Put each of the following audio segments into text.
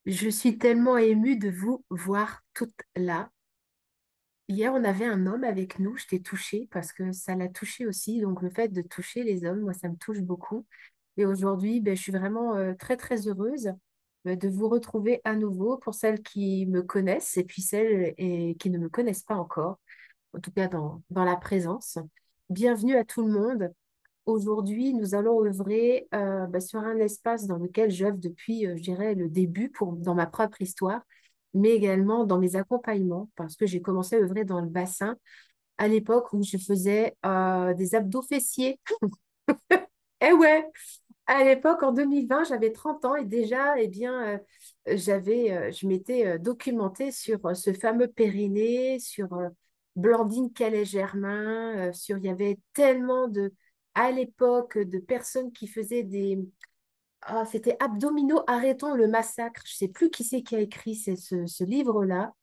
Je suis tellement émue de vous voir toutes là. Hier, on avait un homme avec nous. J'étais touchée parce que ça l'a touché aussi. Donc, le fait de toucher les hommes, moi, ça me touche beaucoup. Et aujourd'hui, ben, je suis vraiment très, très heureuse de vous retrouver à nouveau pour celles qui me connaissent et puis celles qui ne me connaissent pas encore, en tout cas dans la présence. Bienvenue à tout le monde. Aujourd'hui, nous allons œuvrer sur un espace dans lequel j'œuvre depuis, je dirais, le début dans ma propre histoire, mais également dans mes accompagnements, parce que j'ai commencé à œuvrer dans le bassin à l'époque où je faisais des abdos fessiers. Eh ouais, à l'époque, en 2020, j'avais 30 ans et déjà, eh bien, je m'étais documentée sur ce fameux périnée, sur Blandine Calais-Germain, il y avait tellement à l'époque, de personnes qui faisaient c'était Abdominaux, arrêtons le massacre. Je ne sais plus qui c'est qui a écrit ce livre-là,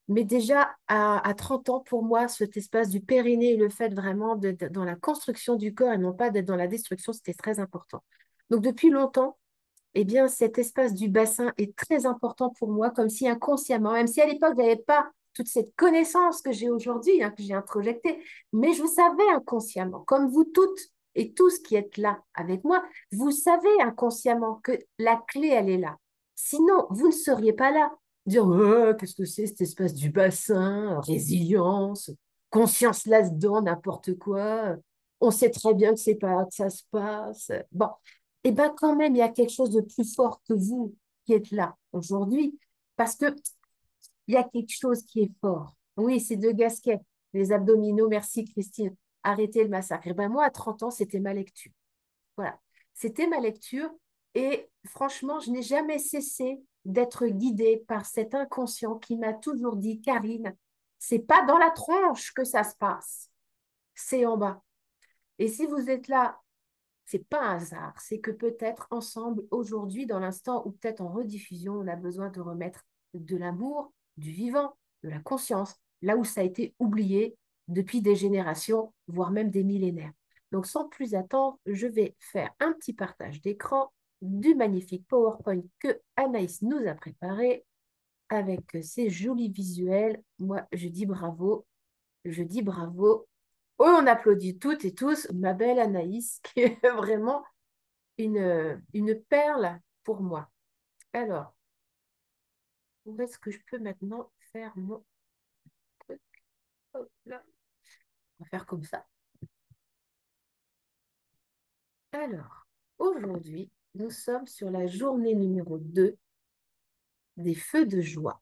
mais déjà à 30 ans, pour moi, cet espace du périnée et le fait vraiment d'être dans la construction du corps et non pas d'être dans la destruction, c'était très important. Donc depuis longtemps, eh bien, cet espace du bassin est très important pour moi, comme si inconsciemment, même si à l'époque, je n'avais pas toute cette connaissance que j'ai aujourd'hui, hein, que j'ai introjectée, mais je savais inconsciemment, comme vous toutes et tous qui êtes là avec moi, vous savez inconsciemment que la clé, elle est là. Sinon, vous ne seriez pas là. Dire, qu'est-ce que c'est cet espace du bassin, résilience, conscience là-dedans, n'importe quoi. On sait très bien que c'est pas là que ça se passe. Bon, eh bien quand même, il y a quelque chose de plus fort que vous qui êtes là aujourd'hui, parce que il y a quelque chose qui est fort. Oui, c'est deux Gasquet, les abdominaux, merci Christine, arrêtez le massacre. Eh bien moi, à 30 ans, c'était ma lecture. Voilà, c'était ma lecture et franchement, je n'ai jamais cessé d'être guidée par cet inconscient qui m'a toujours dit, Karine, c'est pas dans la tronche que ça se passe, c'est en bas. Et si vous êtes là, c'est pas un hasard, c'est que peut-être ensemble, aujourd'hui, dans l'instant, ou peut-être en rediffusion, on a besoin de remettre de l'amour, du vivant, de la conscience, là où ça a été oublié depuis des générations, voire même des millénaires. Donc, sans plus attendre, je vais faire un petit partage d'écran du magnifique PowerPoint que Anaïs nous a préparé avec ses jolis visuels. Moi, je dis bravo, je dis bravo. Oh, on applaudit toutes et tous ma belle Anaïs, qui est vraiment une perle pour moi. Alors, où est-ce que je peux maintenant faire mon truc? Hop là. On va faire comme ça. Alors, aujourd'hui, nous sommes sur la journée numéro 2 des feux de joie.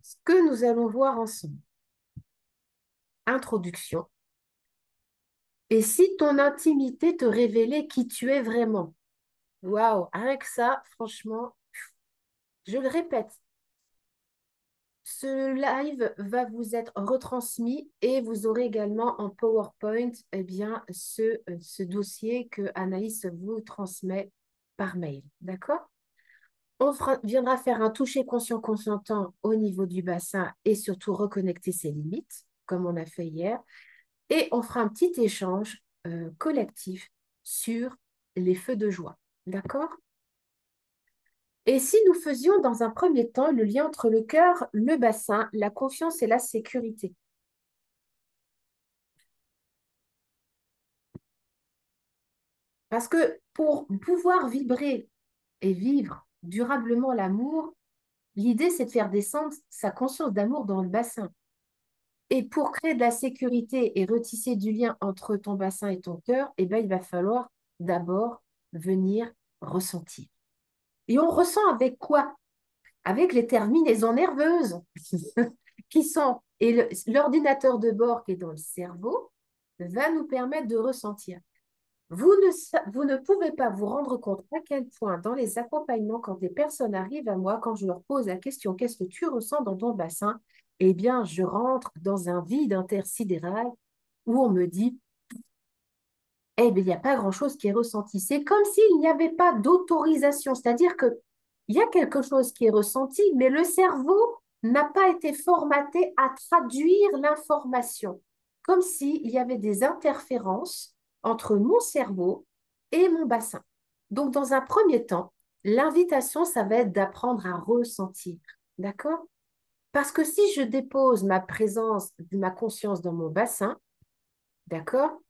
Ce que nous allons voir ensemble. Introduction. Et si ton intimité te révélait qui tu es vraiment? Waouh, avec ça, franchement, je le répète, ce live va vous être retransmis et vous aurez également en PowerPoint ce dossier que Anaïs vous transmet par mail. D'accord? Viendra faire un toucher conscient consentant au niveau du bassin et surtout reconnecter ses limites, comme on a fait hier. Et on fera un petit échange collectif sur les feux de joie. D'accord? Et si nous faisions dans un premier temps le lien entre le cœur, le bassin, la confiance et la sécurité? Parce que pour pouvoir vibrer et vivre durablement l'amour, l'idée, c'est de faire descendre sa conscience d'amour dans le bassin. Et pour créer de la sécurité et retisser du lien entre ton bassin et ton cœur, eh ben, il va falloir d'abord venir ressentir. Et on ressent avec quoi? Avec les terminaisons nerveuses qui sont, et l'ordinateur de bord qui est dans le cerveau va nous permettre de ressentir. Vous ne pouvez pas vous rendre compte à quel point dans les accompagnements, quand des personnes arrivent à moi, quand je leur pose la question, qu'est-ce que tu ressens dans ton bassin? Eh bien, je rentre dans un vide intersidéral où on me dit, eh bien, il n'y a pas grand-chose qui est ressenti. C'est comme s'il n'y avait pas d'autorisation, c'est-à-dire que il y a quelque chose qui est ressenti, mais le cerveau n'a pas été formaté à traduire l'information, comme s'il y avait des interférences entre mon cerveau et mon bassin. Donc, dans un premier temps, L'invitation, ça va être d'apprendre à ressentir. D'accord? Parce que si je dépose ma présence, ma conscience dans mon bassin, d'accord?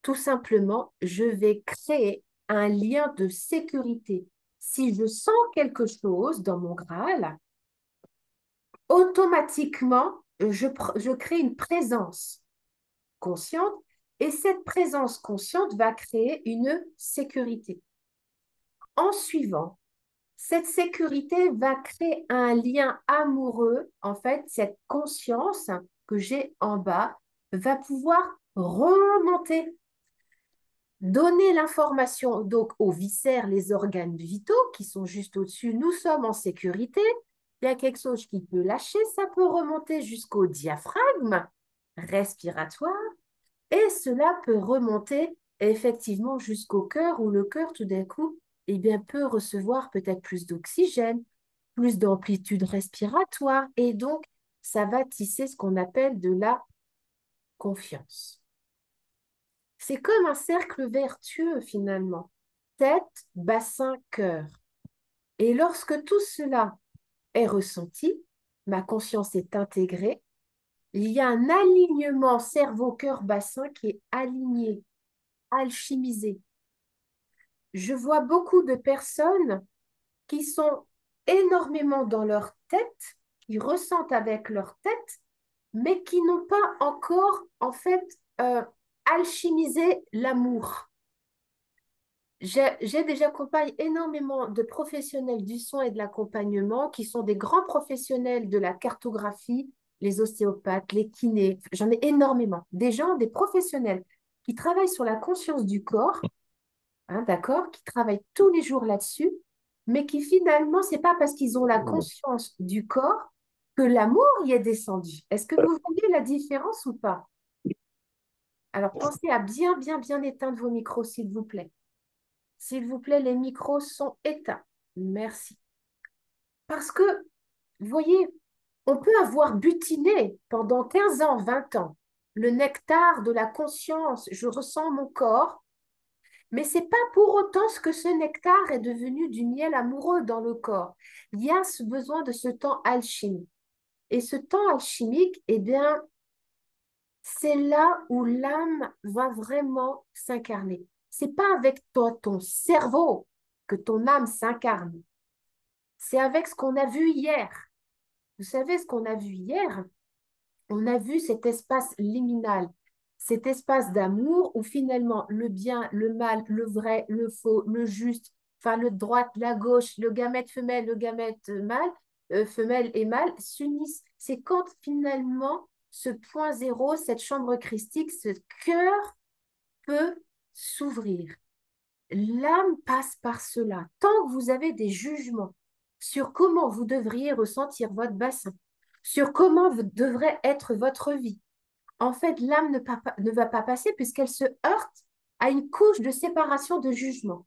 Tout simplement, je vais créer un lien de sécurité. Si je sens quelque chose dans mon Graal, automatiquement, je crée une présence consciente et cette présence consciente va créer une sécurité. En suivant, cette sécurité va créer un lien amoureux. En fait, cette conscience que j'ai en bas va pouvoir remonter, donner l'information donc aux viscères, les organes vitaux qui sont juste au-dessus. Nous sommes en sécurité. Il y a quelque chose qui peut lâcher, ça peut remonter jusqu'au diaphragme respiratoire et cela peut remonter effectivement jusqu'au cœur où le cœur tout d'un coup eh bien, peut recevoir peut-être plus d'oxygène, plus d'amplitude respiratoire et donc ça va tisser ce qu'on appelle de la confiance. C'est comme un cercle vertueux finalement. Tête, bassin, cœur. Et lorsque tout cela est ressenti, ma conscience est intégrée, il y a un alignement cerveau-cœur-bassin qui est aligné, alchimisé. Je vois beaucoup de personnes qui sont énormément dans leur tête, qui ressentent avec leur tête, mais qui n'ont pas encore, en fait, alchimisé l'amour. J'accompagne énormément de professionnels du soin et de l'accompagnement qui sont des grands professionnels de la cartographie, les ostéopathes, les kinés. J'en ai énormément. Des gens, des professionnels qui travaillent sur la conscience du corps, hein, d'accord, qui travaillent tous les jours là-dessus, mais qui finalement, c'est pas parce qu'ils ont la conscience du corps que l'amour y est descendu. Est-ce que vous voyez la différence ou pas? Alors, pensez à bien, bien, bien éteindre vos micros, s'il vous plaît. S'il vous plaît, les micros sont éteints. Merci. Parce que, vous voyez, on peut avoir butiné pendant 15 ans, 20 ans, le nectar de la conscience, je ressens mon corps, mais c'est pas pour autant ce que ce nectar est devenu du miel amoureux dans le corps. Il y a ce besoin de ce temps alchimique. Et ce temps alchimique, eh bien, c'est là où l'âme va vraiment s'incarner. C'est pas avec toi, ton cerveau que ton âme s'incarne. C'est avec ce qu'on a vu hier. Vous savez ce qu'on a vu hier? On a vu cet espace liminal, cet espace d'amour où finalement le bien, le mal, le vrai, le faux, le juste, enfin le droite, la gauche, le gamète femelle, le gamète mâle, femelle et mâle s'unissent. C'est quand finalement ce point zéro, cette chambre christique, ce cœur peut s'ouvrir. L'âme passe par cela. Tant que vous avez des jugements sur comment vous devriez ressentir votre bassin, sur comment devrait être votre vie, en fait, l'âme ne va pas passer puisqu'elle se heurte à une couche de séparation de jugement.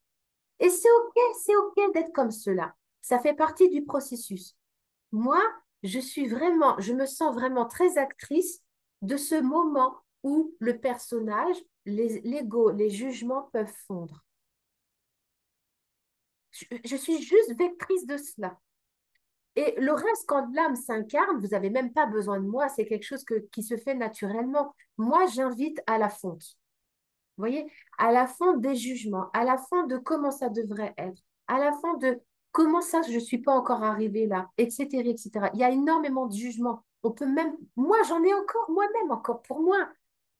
Et c'est OK d'être comme cela. Ça fait partie du processus. Moi, je me sens vraiment très actrice de ce moment où le personnage, l'ego, les jugements peuvent fondre. Je suis juste vectrice de cela. Et le reste, quand l'âme s'incarne, vous n'avez même pas besoin de moi, c'est quelque chose qui se fait naturellement. Moi, j'invite à la fonte. Vous voyez, à la fonte des jugements, à la fonte de comment ça devrait être, à la fonte de comment ça, je ne suis pas encore arrivée là, etc., etc. Il y a énormément de jugements. On peut même, moi, j'en ai encore moi-même, encore pour moi.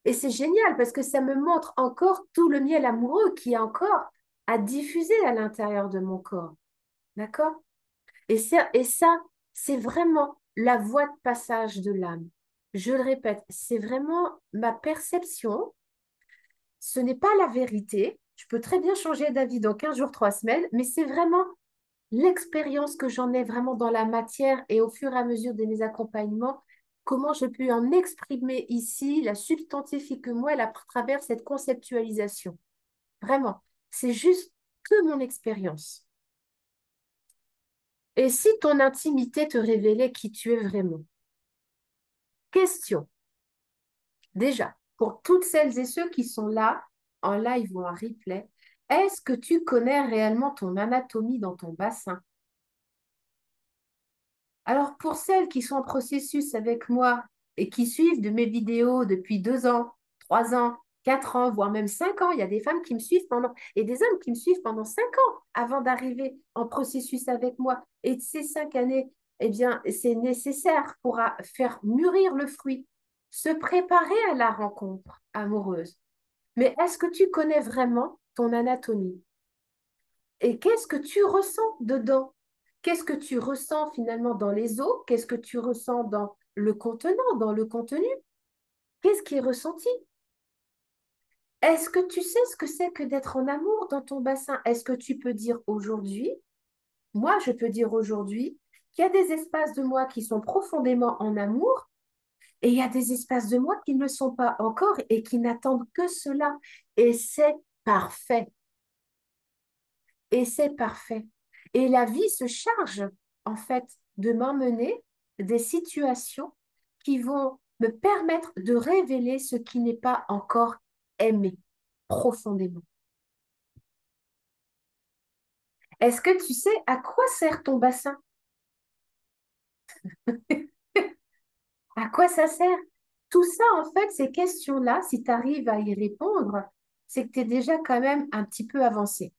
Et c'est génial parce que ça me montre encore tout le miel amoureux qui est encore à diffuser à l'intérieur de mon corps. D'accord? Et ça, c'est vraiment la voie de passage de l'âme. Je le répète, c'est vraiment ma perception. Ce n'est pas la vérité. Je peux très bien changer d'avis dans 15 jours, 3 semaines, mais c'est vraiment l'expérience que j'en ai vraiment dans la matière et au fur et à mesure de mes accompagnements, comment je peux en exprimer ici la substantifique moelle à travers cette conceptualisation. Vraiment, c'est juste que mon expérience. Et si ton intimité te révélait qui tu es vraiment? Question. Déjà, pour toutes celles et ceux qui sont là, en live ou en replay, Est-ce que tu connais réellement ton anatomie dans ton bassin? Alors, pour celles qui sont en processus avec moi et qui suivent de mes vidéos depuis 2 ans, 3 ans, 4 ans, voire même 5 ans, il y a des femmes qui me suivent et des hommes qui me suivent pendant 5 ans avant d'arriver en processus avec moi. Et ces 5 années, eh bien, c'est nécessaire pour faire mûrir le fruit, se préparer à la rencontre amoureuse. Mais est-ce que tu connais vraiment ton anatomie? Et qu'est-ce que tu ressens dedans? Qu'est-ce que tu ressens finalement dans les os? Qu'est-ce que tu ressens dans le contenant, dans le contenu? Qu'est-ce qui est ressenti? Est-ce que tu sais ce que c'est que d'être en amour dans ton bassin? Est-ce que tu peux dire aujourd'hui, moi je peux dire aujourd'hui, qu'il y a des espaces de moi qui sont profondément en amour et il y a des espaces de moi qui ne le sont pas encore et qui n'attendent que cela. Et c'est parfait. Et c'est parfait. Et la vie se charge, en fait, de m'emmener des situations qui vont me permettre de révéler ce qui n'est pas encore aimé profondément. Est-ce que tu sais à quoi sert ton bassin? À quoi ça sert? Tout ça, en fait, ces questions-là, si tu arrives à y répondre, c'est que tu es déjà quand même un petit peu avancé.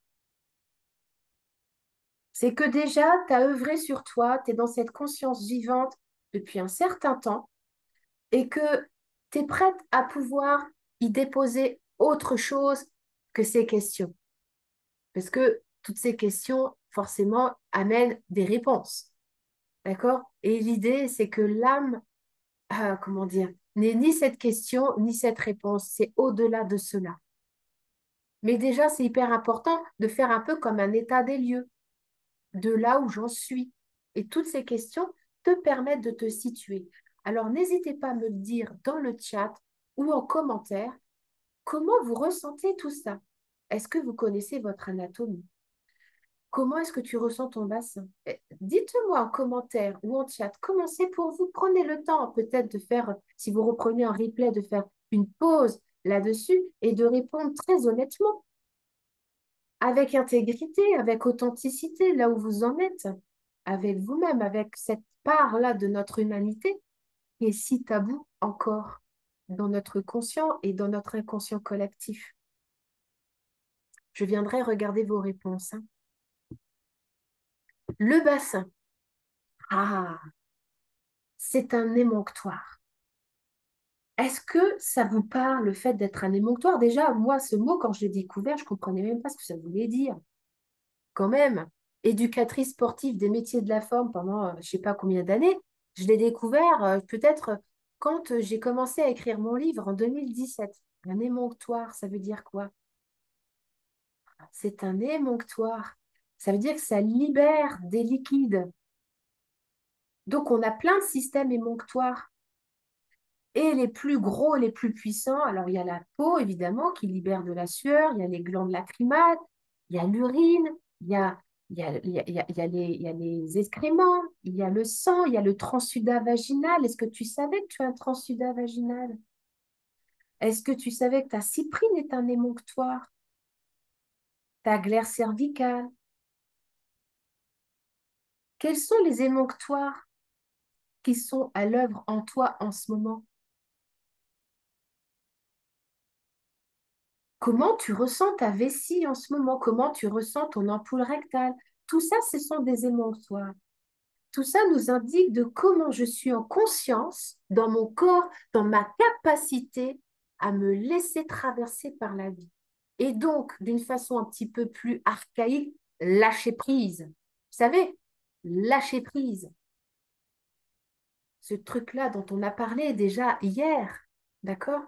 C'est que déjà, tu as œuvré sur toi, tu es dans cette conscience vivante depuis un certain temps et que tu es prête à pouvoir y déposer autre chose que ces questions. Parce que toutes ces questions, forcément, amènent des réponses. D'accord? Et l'idée, c'est que l'âme, comment dire, n'est ni cette question, ni cette réponse. C'est au-delà de cela. Mais déjà, c'est hyper important de faire un peu comme un état des lieux, de là où j'en suis. Et toutes ces questions te permettent de te situer. Alors, n'hésitez pas à me le dire dans le chat ou en commentaire comment vous ressentez tout ça. Est-ce que vous connaissez votre anatomie? Comment est-ce que tu ressens ton bassin? Dites-moi en commentaire ou en chat comment c'est pour vous. Prenez le temps peut-être de faire, si vous reprenez un replay, de faire une pause là-dessus et de répondre très honnêtement, avec intégrité, avec authenticité, là où vous en êtes, avec vous-même, avec cette part-là de notre humanité qui est si tabou encore dans notre conscient et dans notre inconscient collectif. Je viendrai regarder vos réponses, hein. Le bassin. Ah, c'est un émonctoire. Est-ce que ça vous parle, le fait d'être un émonctoire? Déjà, moi, ce mot, quand je l'ai découvert, je ne comprenais même pas ce que ça voulait dire. Quand même, éducatrice sportive des métiers de la forme pendant je ne sais pas combien d'années, je l'ai découvert peut-être quand j'ai commencé à écrire mon livre en 2017. Un émonctoire, ça veut dire quoi? C'est un émonctoire. Ça veut dire que ça libère des liquides. Donc, on a plein de systèmes émonctoires. Et les plus gros, les plus puissants, alors il y a la peau, évidemment, qui libère de la sueur, il y a les glandes lacrymales, il y a l'urine, il y a les excréments, il y a le sang, il y a le transsudat vaginal. Est-ce que tu savais que tu as un transsudat vaginal? Est-ce que tu savais que ta cyprine est un émonctoire? Ta glaire cervicale? Quels sont les émonctoires qui sont à l'œuvre en toi en ce moment? Comment tu ressens ta vessie en ce moment? Comment tu ressens ton ampoule rectale? Tout ça, ce sont des émonctoires. Tout ça nous indique de comment je suis en conscience dans mon corps, dans ma capacité à me laisser traverser par la vie. Et donc, d'une façon un petit peu plus archaïque, lâcher prise. Vous savez, lâcher prise. Ce truc-là dont on a parlé déjà hier, d'accord?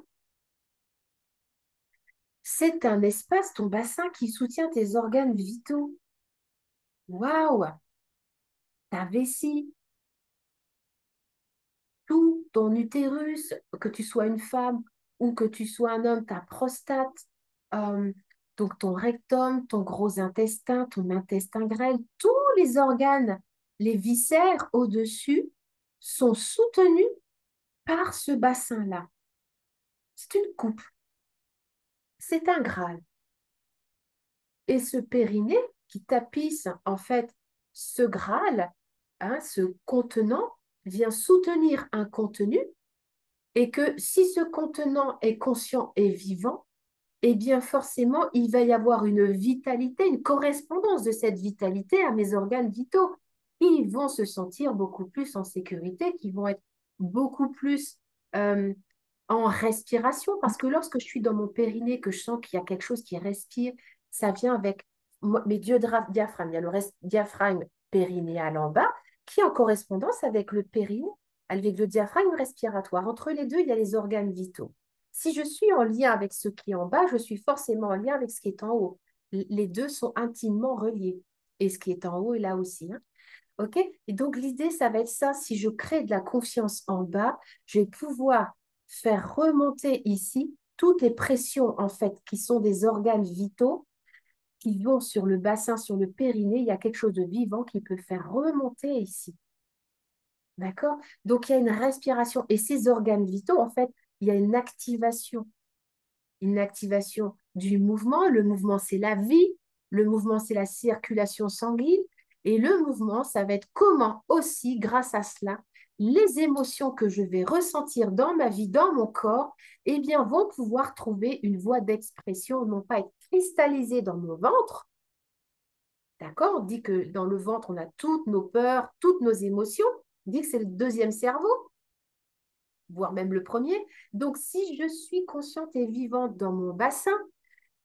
C'est un espace, ton bassin, qui soutient tes organes vitaux. Waouh! Ta vessie, tout ton utérus, que tu sois une femme ou que tu sois un homme, ta prostate, euh, donc ton rectum, ton gros intestin, ton intestin grêle, tous les organes, les viscères au-dessus sont soutenus par ce bassin-là. C'est une coupe, c'est un Graal. Et ce périnée qui tapisse en fait ce Graal, hein, ce contenant, vient soutenir un contenu et que si ce contenant est conscient et vivant, eh bien forcément, il va y avoir une vitalité, une correspondance de cette vitalité à mes organes vitaux. Ils vont se sentir beaucoup plus en sécurité, qui vont être beaucoup plus euh, en respiration, parce que lorsque je suis dans mon périnée, que je sens qu'il y a quelque chose qui respire, ça vient avec mes deux diaphragmes. Il y a le diaphragme périnéal en bas, qui est en correspondance avec le périnée, avec le diaphragme respiratoire. Entre les deux, il y a les organes vitaux. Si je suis en lien avec ce qui est en bas, je suis forcément en lien avec ce qui est en haut. Les deux sont intimement reliés. Et ce qui est en haut est là aussi, hein. OK? Et donc, l'idée, ça va être ça. Si je crée de la confiance en bas, je vais pouvoir faire remonter ici toutes les pressions, en fait, qui sont des organes vitaux qui vont sur le bassin, sur le périnée. Il y a quelque chose de vivant qui peut faire remonter ici. D'accord? Donc, il y a une respiration. Et ces organes vitaux, en fait, il y a une activation. Une activation du mouvement. Le mouvement, c'est la vie. Le mouvement, c'est la circulation sanguine. Et le mouvement, ça va être comment aussi, grâce à cela, les émotions que je vais ressentir dans ma vie, dans mon corps, eh bien, vont pouvoir trouver une voie d'expression, non pas être cristallisées dans mon ventre. D'accord? On dit que dans le ventre, on a toutes nos peurs, toutes nos émotions. On dit que c'est le deuxième cerveau, voire même le premier. Donc, si je suis consciente et vivante dans mon bassin,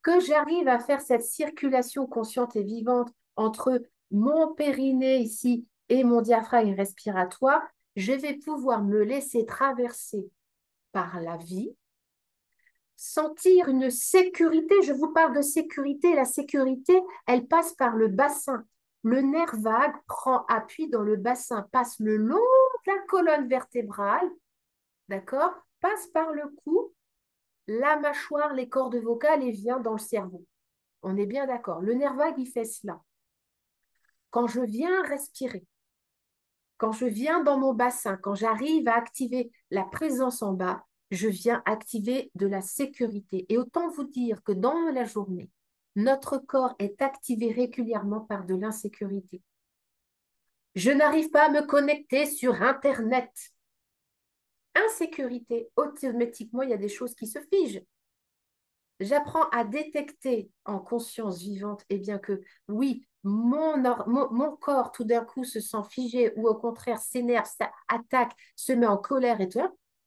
que j'arrive à faire cette circulation consciente et vivante entre mon périnée ici et mon diaphragme respiratoire, je vais pouvoir me laisser traverser par la vie, sentir une sécurité. Je vous parle de sécurité. La sécurité, elle passe par le bassin. Le nerf vague prend appui dans le bassin, passe le long de la colonne vertébrale, d'accord? Passe par le cou, la mâchoire, les cordes vocales et vient dans le cerveau. On est bien d'accord. Le nerf vague, il fait cela. Quand je viens respirer, quand je viens dans mon bassin, quand j'arrive à activer la présence en bas, je viens activer de la sécurité. Et autant vous dire que dans la journée, notre corps est activé régulièrement par de l'insécurité. Je n'arrive pas à me connecter sur Internet. Insécurité, automatiquement, il y a des choses qui se figent. J'apprends à détecter en conscience vivante, eh bien que oui, mon corps tout d'un coup se sent figé ou au contraire s'énerve, ça attaque, se met en colère et tout.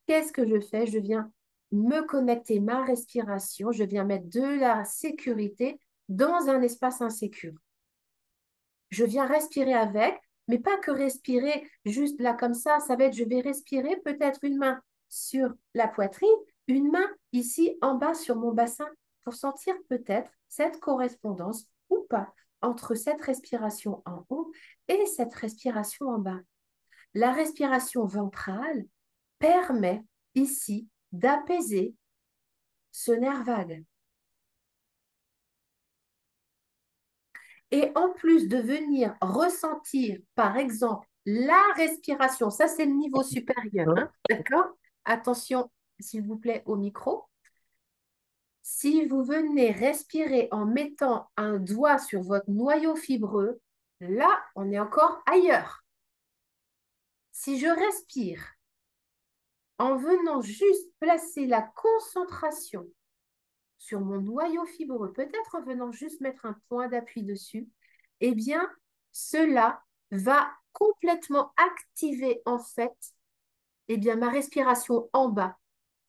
Qu'est-ce que je fais? Je viens me connecter, ma respiration, je viens mettre de la sécurité dans un espace insécure. Je viens respirer avec, mais pas que respirer juste là comme ça va être, je vais respirer peut-être une main sur la poitrine, une main ici en bas sur mon bassin pour sentir peut-être cette correspondance ou pas entre cette respiration en haut et cette respiration en bas. La respiration ventrale permet ici d'apaiser ce nerf vague. Et en plus de venir ressentir, par exemple, la respiration, ça c'est le niveau supérieur, hein, d'accord? Attention, s'il vous plaît, au micro. Si vous venez respirer en mettant un doigt sur votre noyau fibreux, là, on est encore ailleurs. Si je respire en venant juste placer la concentration sur mon noyau fibreux, peut-être en venant juste mettre un point d'appui dessus, eh bien, cela va complètement activer en fait eh bien, ma respiration en bas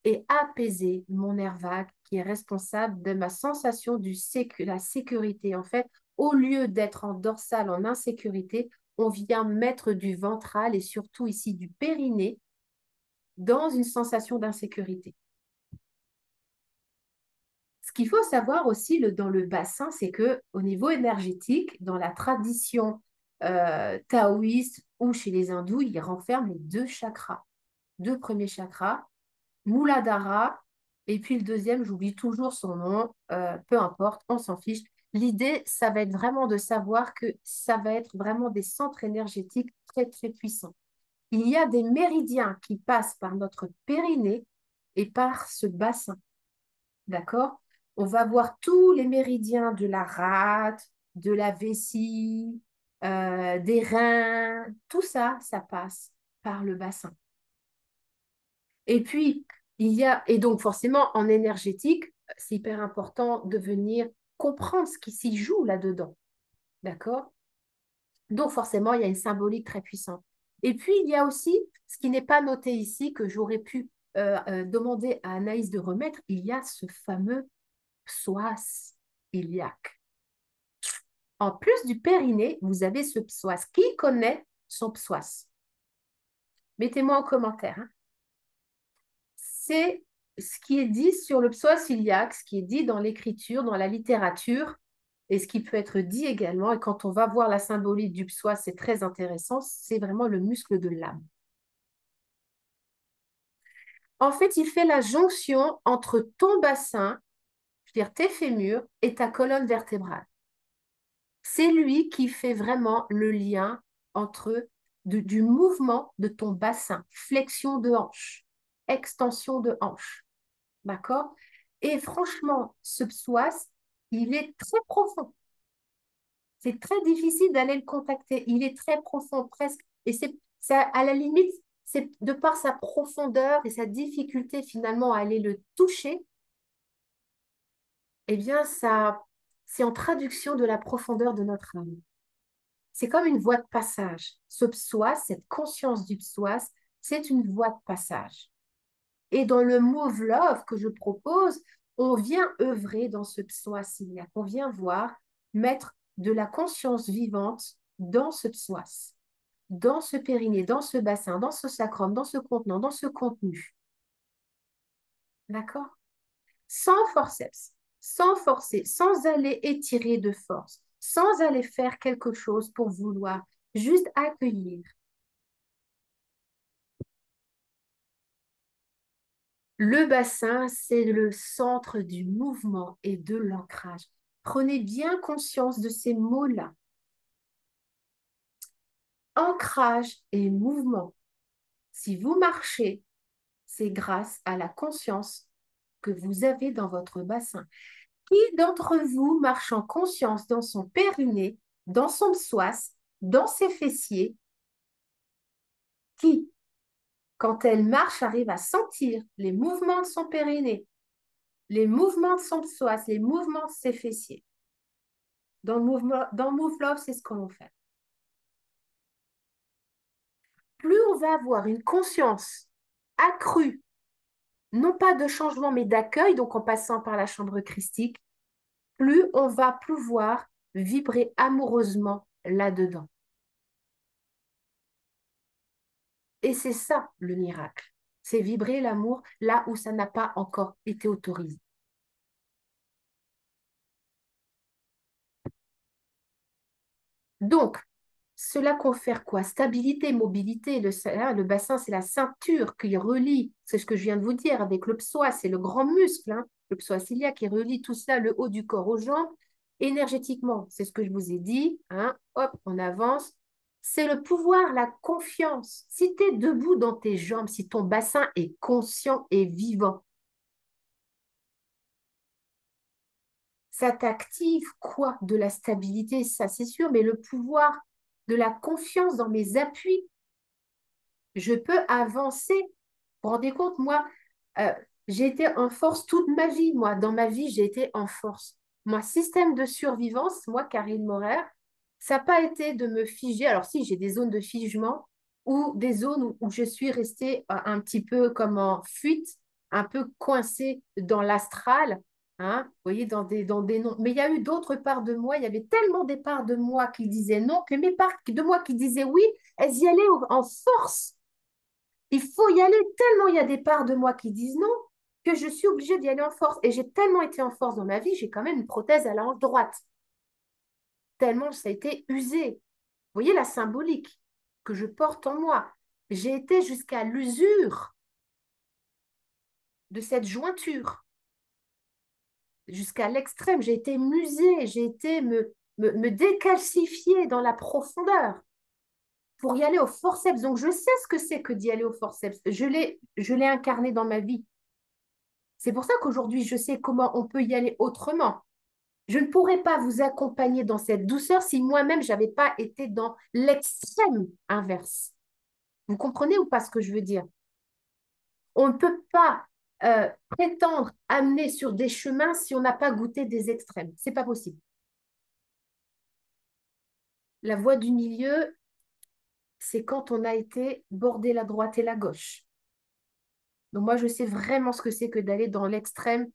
et apaiser mon nerf vague qui est responsable de ma sensation de la sécurité. En fait, au lieu d'être en dorsale, en insécurité, on vient mettre du ventral et surtout ici du périnée dans une sensation d'insécurité. Ce qu'il faut savoir aussi dans le bassin, c'est que au niveau énergétique, dans la tradition taoïste ou chez les hindous, ils renferment les deux chakras. Deux premiers chakras, Muladhara, et puis le deuxième, j'oublie toujours son nom, peu importe, on s'en fiche. L'idée, ça va être vraiment de savoir que ça va être vraiment des centres énergétiques très, très puissants. Il y a des méridiens qui passent par notre périnée et par ce bassin. D'accord? On va voir tous les méridiens de la rate, de la vessie, des reins, tout ça, ça passe par le bassin. Et puis, et donc forcément, en énergétique, c'est hyper important de venir comprendre ce qui s'y joue là-dedans. D'accord? Donc forcément, il y a une symbolique très puissante. Et puis, il y a aussi, ce qui n'est pas noté ici, que j'aurais pu demander à Anaïs de remettre, il y a ce fameux psoas iliaque. En plus du périnée, vous avez ce psoas. Qui connaît son psoas? Mettez-moi en commentaire, hein. C'est ce qui est dit sur le psoas iliaque, ce qui est dit dans l'écriture, dans la littérature, et ce qui peut être dit également. Et quand on va voir la symbolique du psoas, c'est très intéressant, c'est vraiment le muscle de l'âme. En fait, il fait la jonction entre ton bassin, je veux dire tes fémurs, et ta colonne vertébrale. C'est lui qui fait vraiment le lien entre du mouvement de ton bassin, flexion de hanche, extension de hanche. D'accord? Et franchement, ce psoas, il est très profond. C'est très difficile d'aller le contacter. Il est très profond, presque. Et c'est ça, à la limite, c'est de par sa profondeur et sa difficulté finalement à aller le toucher, eh bien, ça, c'est en traduction de la profondeur de notre âme. C'est comme une voie de passage. Ce psoas, cette conscience du psoas, c'est une voie de passage. Et dans le Move Love que je propose, on vient œuvrer dans ce psoas iliaque. On vient voir, mettre de la conscience vivante dans ce psoas, dans ce périnée, dans ce bassin, dans ce sacrum, dans ce contenant, dans ce contenu. D'accord? Sans forceps, sans forcer, sans aller étirer de force, sans aller faire quelque chose pour vouloir, juste accueillir. Le bassin, c'est le centre du mouvement et de l'ancrage. Prenez bien conscience de ces mots-là. Ancrage et mouvement. Si vous marchez, c'est grâce à la conscience que vous avez dans votre bassin. Qui d'entre vous marche en conscience dans son périnée, dans son psoas, dans ses fessiers? Qui, quand elle marche, arrive à sentir les mouvements de son périnée, les mouvements de son psoas, les mouvements de ses fessiers? Dans Move Love, c'est ce que l'on fait. Plus on va avoir une conscience accrue, non pas de changement, mais d'accueil, donc en passant par la chambre christique, plus on va pouvoir vibrer amoureusement là-dedans. Et c'est ça le miracle. C'est vibrer l'amour là où ça n'a pas encore été autorisé. Donc, cela confère quoi? Stabilité, mobilité. Le bassin, c'est la ceinture qui relie, c'est ce que je viens de vous dire, avec le psoas, c'est le grand muscle, hein, le psoas iliaque qui relie tout ça, le haut du corps aux jambes. Énergétiquement, c'est ce que je vous ai dit, hein, hop, on avance. C'est le pouvoir, la confiance. Si tu es debout dans tes jambes, si ton bassin est conscient et vivant, ça t'active quoi? De la stabilité, ça c'est sûr, mais le pouvoir de la confiance dans mes appuis. Je peux avancer. Vous vous rendez compte, moi, euh, j'ai été en force toute ma vie. Moi, dans ma vie, j'ai été en force. Moi, système de survivance, moi, Karine Morer, ça n'a pas été de me figer. Alors si, j'ai des zones de figement ou des zones où je suis restée un petit peu comme en fuite, un peu coincée dans l'astral, hein, vous voyez, dans des noms. Mais il y a eu d'autres parts de moi, il y avait tellement des parts de moi qui disaient non, que mes parts de moi qui disaient oui, elles y allaient en force. Il faut y aller tellement il y a des parts de moi qui disent non que je suis obligée d'y aller en force. Et j'ai tellement été en force dans ma vie, j'ai quand même une prothèse à la hanche droite. Tellement ça a été usé. Vous voyez la symbolique que je porte en moi. J'ai été jusqu'à l'usure de cette jointure, jusqu'à l'extrême. J'ai été musée, j'ai été me décalcifier dans la profondeur pour y aller au forceps. Donc je sais ce que c'est que d'y aller au forceps. Je l'ai incarné dans ma vie. C'est pour ça qu'aujourd'hui, je sais comment on peut y aller autrement. Je ne pourrais pas vous accompagner dans cette douceur si moi-même, je n'avais pas été dans l'extrême inverse. Vous comprenez ou pas ce que je veux dire? On ne peut pas prétendre amener sur des chemins si on n'a pas goûté des extrêmes. C'est pas possible. La voie du milieu, c'est quand on a été bordé la droite et la gauche. Donc moi, je sais vraiment ce que c'est que d'aller dans l'extrême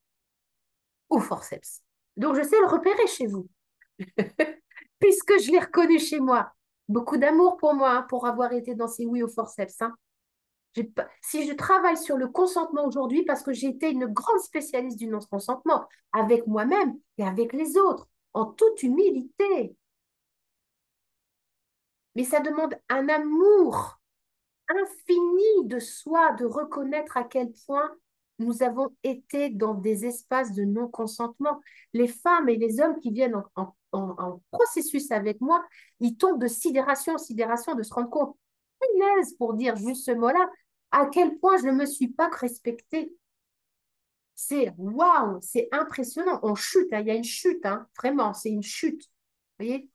au forceps. Donc je sais le repérer chez vous, puisque je l'ai reconnu chez moi. Beaucoup d'amour pour moi, hein, pour avoir été dans ces oui au forceps. Hein. Si je travaille sur le consentement aujourd'hui, parce que j'ai été une grande spécialiste du non-consentement, avec moi-même et avec les autres, en toute humilité. Mais ça demande un amour infini de soi, de reconnaître à quel point nous avons été dans des espaces de non-consentement. Les femmes et les hommes qui viennent en processus avec moi, ils tombent de sidération en sidération de se rendre compte, punaise, pour dire juste ce mot-là, à quel point je ne me suis pas respectée. C'est waouh, c'est impressionnant. On chute, hein, il y a une chute, hein, vraiment, c'est une chute. Vous voyez,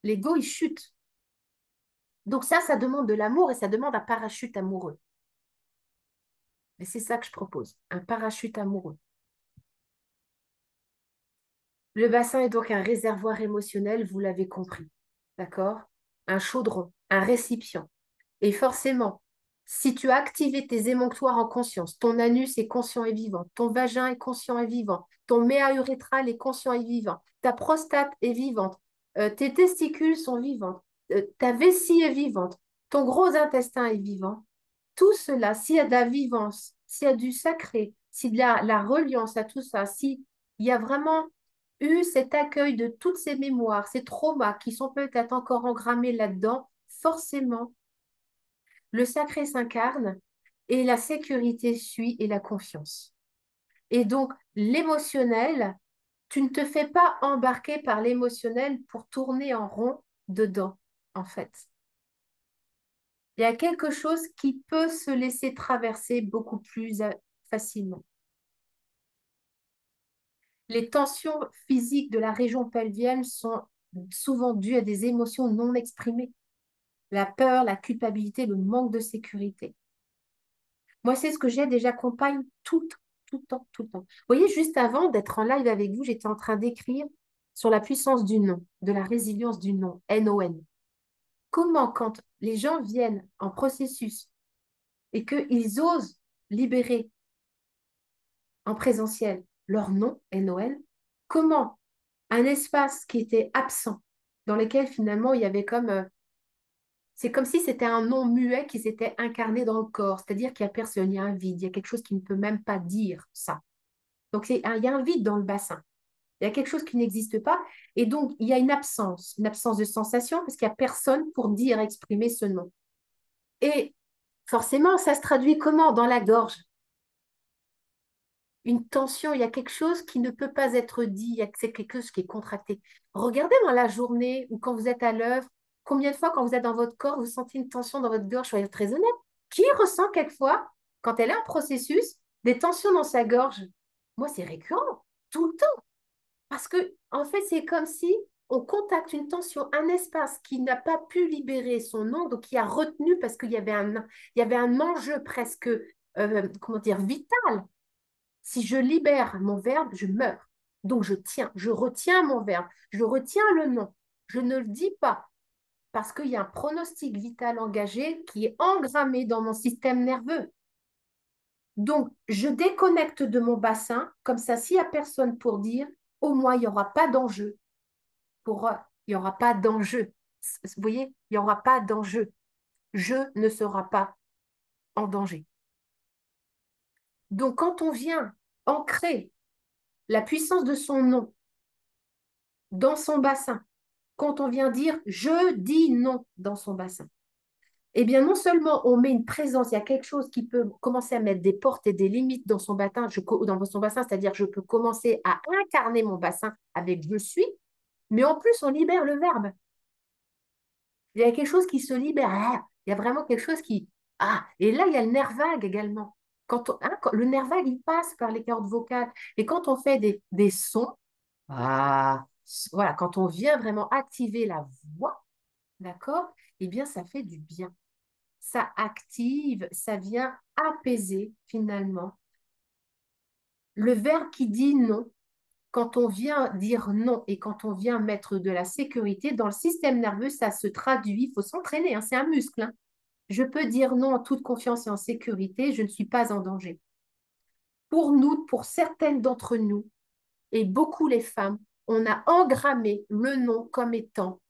l'ego, il chute. Donc ça demande de l'amour et ça demande un parachute amoureux. Et c'est ça que je propose, un parachute amoureux. Le bassin est donc un réservoir émotionnel, vous l'avez compris. D'accord? Un chaudron, un récipient. Et forcément, si tu as activé tes émonctoires en conscience, ton anus est conscient et vivant, ton vagin est conscient et vivant, ton méa urétral est conscient et vivant, ta prostate est vivante, tes testicules sont vivantes, ta vessie est vivante, ton gros intestin est vivant, tout cela, s'il y a de la vivance, s'il y a du sacré, s'il y a la reliance à tout ça, s'il y a vraiment eu cet accueil de toutes ces mémoires, ces traumas qui sont peut-être encore engrammés là-dedans, forcément, le sacré s'incarne et la sécurité suit et la confiance. Et donc, l'émotionnel, tu ne te fais pas embarquer par l'émotionnel pour tourner en rond dedans, en fait. Il y a quelque chose qui peut se laisser traverser beaucoup plus facilement. Les tensions physiques de la région pelvienne sont souvent dues à des émotions non exprimées. La peur, la culpabilité, le manque de sécurité. Moi, c'est ce que j'aide et j'accompagne tout le temps, tout le temps, tout le temps. Vous voyez, juste avant d'être en live avec vous, j'étais en train d'écrire sur la puissance du non, de la résilience du non, N-O-N. Comment, quand les gens viennent en processus et qu'ils osent libérer en présentiel leur nom, N-O-N, comment un espace qui était absent, dans lequel finalement il y avait comme c'est comme si c'était un nom muet qui s'était incarné dans le corps, c'est-à-dire qu'il n'y a personne, il y a un vide, il y a quelque chose qui ne peut même pas dire ça. Donc, il y a un vide dans le bassin. Il y a quelque chose qui n'existe pas. Et donc, il y a une absence de sensation, parce qu'il n'y a personne pour dire, exprimer ce nom. Et forcément, ça se traduit comment? Dans la gorge. Une tension, il y a quelque chose qui ne peut pas être dit, c'est quelque chose qui est contracté. Regardez dans la journée ou quand vous êtes à l'œuvre, combien de fois quand vous êtes dans votre corps, vous sentez une tension dans votre gorge, soyez très honnête. Qui ressent quelquefois, quand elle est en processus, des tensions dans sa gorge? Moi, c'est récurrent, tout le temps. Parce que, en fait, c'est comme si on contacte une tension, un espace qui n'a pas pu libérer son nom, donc qui a retenu parce il y avait un enjeu presque, comment dire, vital. Si je libère mon verbe, je meurs. Donc je tiens, je retiens mon verbe, je retiens le nom. Je ne le dis pas parce qu'il y a un pronostic vital engagé qui est engrammé dans mon système nerveux. Donc je déconnecte de mon bassin, comme ça, s'il n'y a personne pour dire, au moins il n'y aura pas d'enjeu. Il n'y aura pas d'enjeu. Vous voyez, il n'y aura pas d'enjeu. Je ne sera pas en danger. Donc quand on vient ancrer la puissance de son nom dans son bassin, quand on vient dire je dis non dans son bassin, eh bien non seulement on met une présence, il y a quelque chose qui peut commencer à mettre des portes et des limites dans son bassin, dans son bassin, c'est-à-dire je peux commencer à incarner mon bassin avec je suis, mais en plus on libère le verbe. Il y a quelque chose qui se libère. Ah, il y a vraiment quelque chose qui... Ah, et là, il y a le nerf vague également. Le nerf vague, il passe par les cordes vocales. Et quand on fait des sons, voilà, quand on vient vraiment activer la voix, d'accord? Eh bien, ça fait du bien. Ça active, ça vient apaiser finalement. Le verbe qui dit non, quand on vient dire non et quand on vient mettre de la sécurité dans le système nerveux, ça se traduit, il faut s'entraîner, hein, c'est un muscle, hein. Je peux dire non en toute confiance et en sécurité, je ne suis pas en danger. Pour nous, pour certaines d'entre nous, et beaucoup les femmes, on a engrammé le non comme étant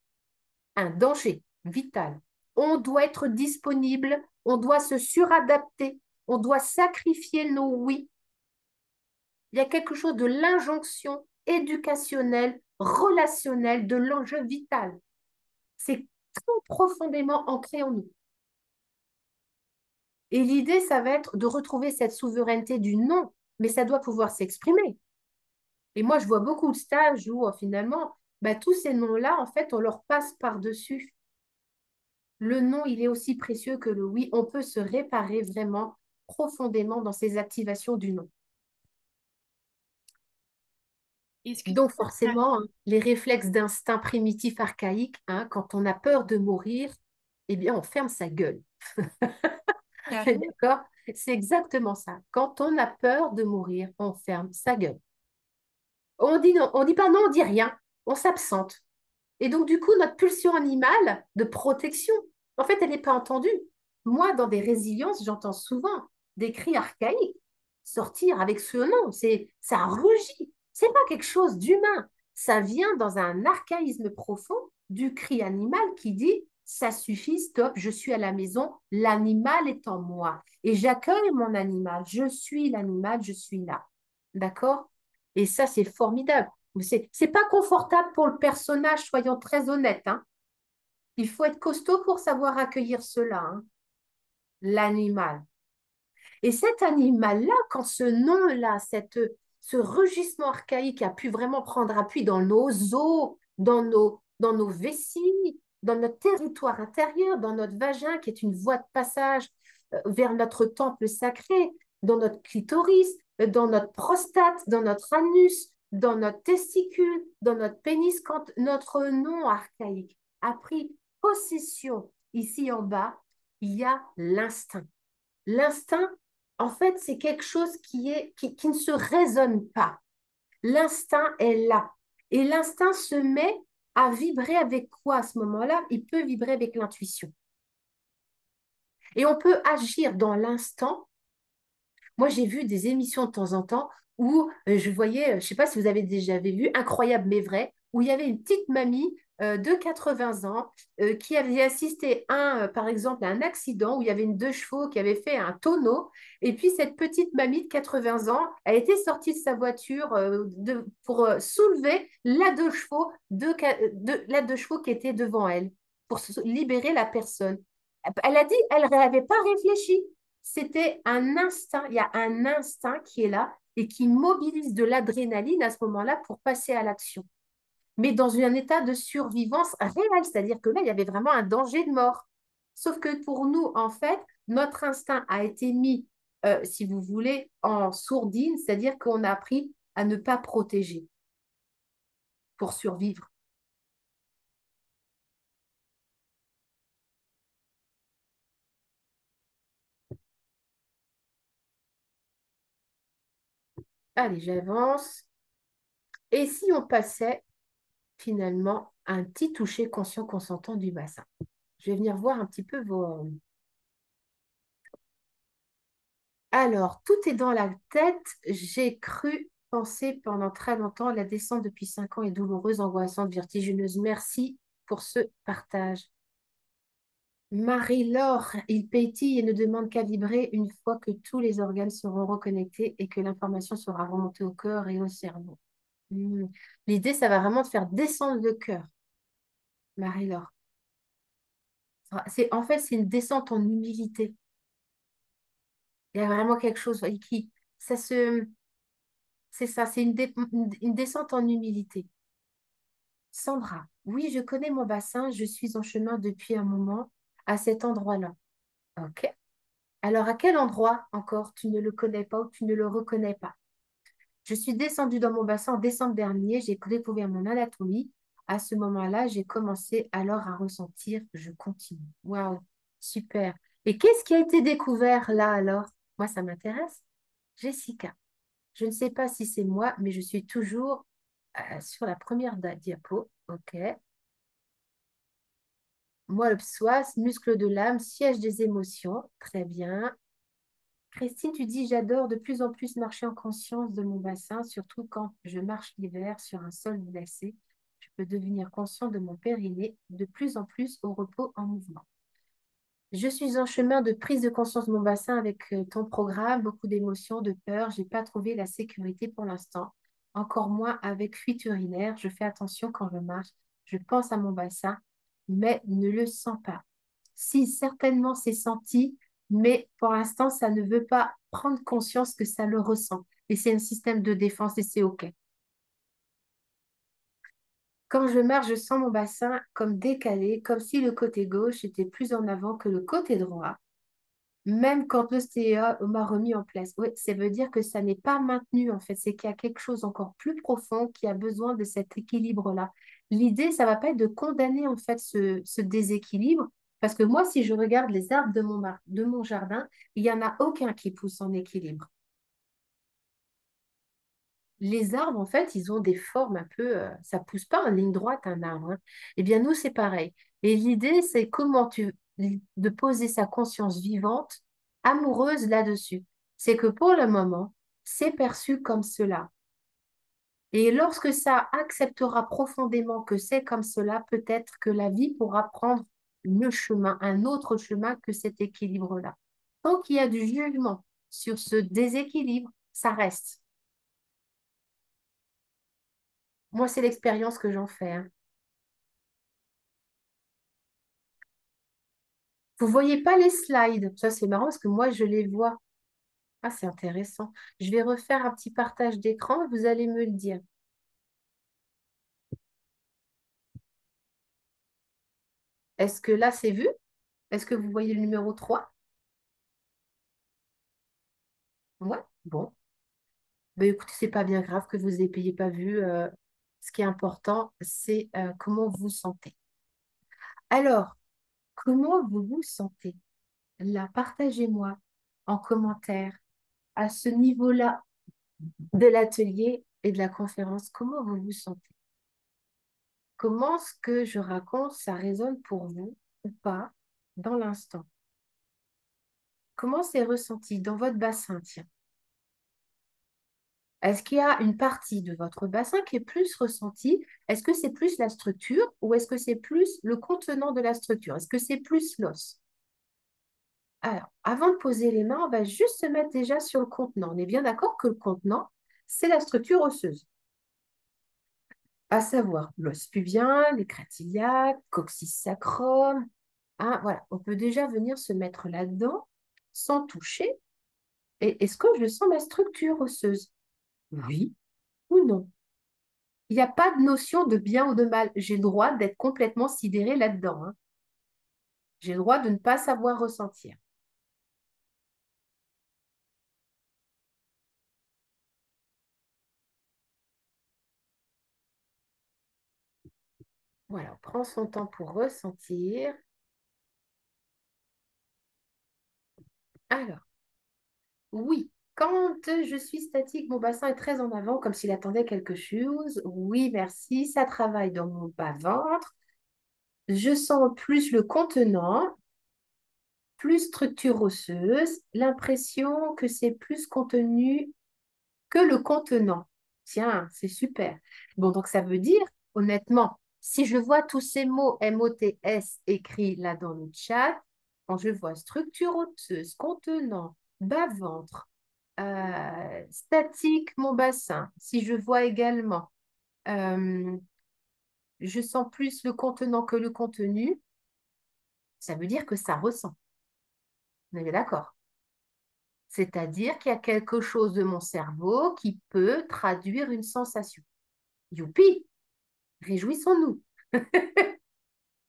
un danger vital. On doit être disponible, on doit se suradapter, on doit sacrifier nos oui. Il y a quelque chose de l'injonction éducationnelle, relationnelle, de l'enjeu vital. C'est très profondément ancré en nous. Et l'idée, ça va être de retrouver cette souveraineté du non, mais ça doit pouvoir s'exprimer. Et moi, je vois beaucoup de stages où finalement, bah, tous ces noms-là, en fait, on leur passe par-dessus. Le non, il est aussi précieux que le oui. On peut se réparer vraiment profondément dans ces activations du non. Est-ce que tu Donc as... forcément, hein, les réflexes d'instinct primitif archaïque, hein, quand on a peur de mourir, eh bien, on ferme sa gueule. Carrément. D'accord? C'est exactement ça. Quand on a peur de mourir, on ferme sa gueule. On dit non, on dit pas non, on dit rien, on s'absente. Et donc, du coup, notre pulsion animale de protection, en fait, elle n'est pas entendue. Moi, dans des résiliences, j'entends souvent des cris archaïques sortir avec ce nom. Ça rugit. C'est pas quelque chose d'humain. Ça vient dans un archaïsme profond du cri animal qui dit ça suffit, stop, je suis à la maison, l'animal est en moi. Et j'accueille mon animal, je suis l'animal, je suis là. D'accord? Et ça, c'est formidable. C'est pas confortable pour le personnage, soyons très honnêtes, hein. Il faut être costaud pour savoir accueillir cela, hein. L'animal. Et cet animal-là, quand ce nom-là, ce rugissement archaïque a pu vraiment prendre appui dans nos os, dans nos vessies, dans notre territoire intérieur, dans notre vagin, qui est une voie de passage vers notre temple sacré, dans notre clitoris, dans notre prostate, dans notre anus, dans notre testicule, dans notre pénis, quand notre nom archaïque a pris possession ici en bas, il y a l'instinct. L'instinct, en fait, c'est quelque chose qui ne se raisonne pas. L'instinct est là. Et l'instinct se met à vibrer avec quoi à ce moment-là? Il peut vibrer avec l'intuition. Et on peut agir dans l'instant. Moi, j'ai vu des émissions de temps en temps où je voyais, je ne sais pas si vous avez déjà vu, Incroyable mais vrai, où il y avait une petite mamie de 80 ans qui avait assisté, par exemple, à un accident où il y avait une deux chevaux qui avait fait un tonneau. Et puis, cette petite mamie de 80 ans a été sortie de sa voiture pour soulever la deux chevaux qui était devant elle, pour libérer la personne. Elle a dit, elle n'avait pas réfléchi. C'était un instinct, il y a un instinct qui est là et qui mobilise de l'adrénaline à ce moment-là pour passer à l'action. Mais dans un état de survivance réel, c'est-à-dire que là, il y avait vraiment un danger de mort. Sauf que pour nous, en fait, notre instinct a été mis, si vous voulez, en sourdine, c'est-à-dire qu'on a appris à ne pas protéger pour survivre. Allez, j'avance. Et si on passait finalement un petit toucher conscient consentant du bassin? Je vais venir voir un petit peu vos... Alors, tout est dans la tête. J'ai cru penser pendant très longtemps. La descente depuis 5 ans est douloureuse, angoissante, vertigineuse. Merci pour ce partage. Marie-Laure, il pétille et ne demande qu'à vibrer une fois que tous les organes seront reconnectés et que l'information sera remontée au cœur et au cerveau. Hmm. L'idée, ça va vraiment te faire descendre le cœur, Marie-Laure. En fait, c'est une descente en humilité. Il y a vraiment quelque chose qui, ça se, c'est ça, c'est une descente en humilité. Sandra, oui, je connais mon bassin, je suis en chemin depuis un moment à cet endroit-là. Ok. Alors, à quel endroit encore tu ne le connais pas ou tu ne le reconnais pas? Je suis descendue dans mon bassin en décembre dernier, j'ai découvert mon anatomie. À ce moment-là, j'ai commencé alors à ressentir, je continue. Waouh, super. Et qu'est-ce qui a été découvert là alors? Moi, ça m'intéresse. Jessica, je ne sais pas si c'est moi, mais je suis toujours sur la première diapo. OK. Moi, le psoas, muscle de l'âme, siège des émotions. Très bien. Christine, tu dis, j'adore de plus en plus marcher en conscience de mon bassin, surtout quand je marche l'hiver sur un sol glacé. Je peux devenir conscient de mon périnée, de plus en plus au repos en mouvement. Je suis en chemin de prise de conscience de mon bassin avec ton programme, beaucoup d'émotions, de peur. J'ai pas trouvé la sécurité pour l'instant, encore moins avec fuite urinaire. Je fais attention quand je marche. Je pense à mon bassin, mais ne le sens pas. Si, certainement, c'est senti, mais pour l'instant, ça ne veut pas prendre conscience que ça le ressent. Et c'est un système de défense et c'est OK. Quand je marche, je sens mon bassin comme décalé, comme si le côté gauche était plus en avant que le côté droit. Même quand l'ostéa m'a remis en place. Oui, ça veut dire que ça n'est pas maintenu, en fait. C'est qu'il y a quelque chose encore plus profond qui a besoin de cet équilibre-là. L'idée, ça va pas être de condamner, en fait, ce déséquilibre. Parce que moi, si je regarde les arbres de mon jardin, il n'y en a aucun qui pousse en équilibre. Les arbres, en fait, ils ont des formes un peu... ça pousse pas en ligne droite, un arbre, hein. Eh bien, nous, c'est pareil. Et l'idée, c'est de poser sa conscience vivante, amoureuse là-dessus. C'est que pour le moment, c'est perçu comme cela. Et lorsque ça acceptera profondément que c'est comme cela, peut-être que la vie pourra prendre le chemin, un autre chemin que cet équilibre-là. Tant qu'il y a du jugement sur ce déséquilibre, ça reste. Moi, c'est l'expérience que j'en fais, hein. Vous voyez pas les slides. Ça, c'est marrant parce que moi, je les vois. Ah, c'est intéressant. Je vais refaire un petit partage d'écran et vous allez me le dire. Est-ce que là, c'est vu? Est-ce que vous voyez le numéro 3? Ouais, bon. Ben, écoutez, c'est pas bien grave que vous n'ayez pas vu. Ce qui est important, c'est comment vous vous sentez. Alors, comment vous vous sentez? Là, partagez-moi en commentaire à ce niveau-là de l'atelier et de la conférence, comment vous vous sentez? Comment ce que je raconte, ça résonne pour vous ou pas dans l'instant? Comment c'est ressenti dans votre bassin, tiens? Est-ce qu'il y a une partie de votre bassin qui est plus ressentie? Est-ce que c'est plus la structure ou est-ce que c'est plus le contenant de la structure? Est-ce que c'est plus l'os? Alors, avant de poser les mains, on va juste se mettre déjà sur le contenant. On est bien d'accord que le contenant, c'est la structure osseuse, à savoir l'os pubien, les crêtes coccyx sacrum. Ah, voilà, on peut déjà venir se mettre là-dedans sans toucher. Et est-ce que je sens ma structure osseuse? Oui ou non? Il n'y a pas de notion de bien ou de mal. J'ai le droit d'être complètement sidérée là-dedans, hein. J'ai le droit de ne pas savoir ressentir. Voilà, on prend son temps pour ressentir. Alors, oui, quand je suis statique, mon bassin est très en avant, comme s'il attendait quelque chose. Oui, merci, ça travaille dans mon bas-ventre. Je sens plus le contenant, plus structure osseuse, l'impression que c'est plus contenu que le contenant. Tiens, c'est super. Bon, donc ça veut dire, honnêtement, si je vois tous ces mots MOTS écrits là dans le chat, quand je vois structure osseuse, contenant, bas-ventre, statique, mon bassin, si je vois également, euh, je sens plus le contenant que le contenu, ça veut dire que ça ressent. On est d'accord? C'est-à-dire qu'il y a quelque chose de mon cerveau qui peut traduire une sensation. Youpi, réjouissons-nous.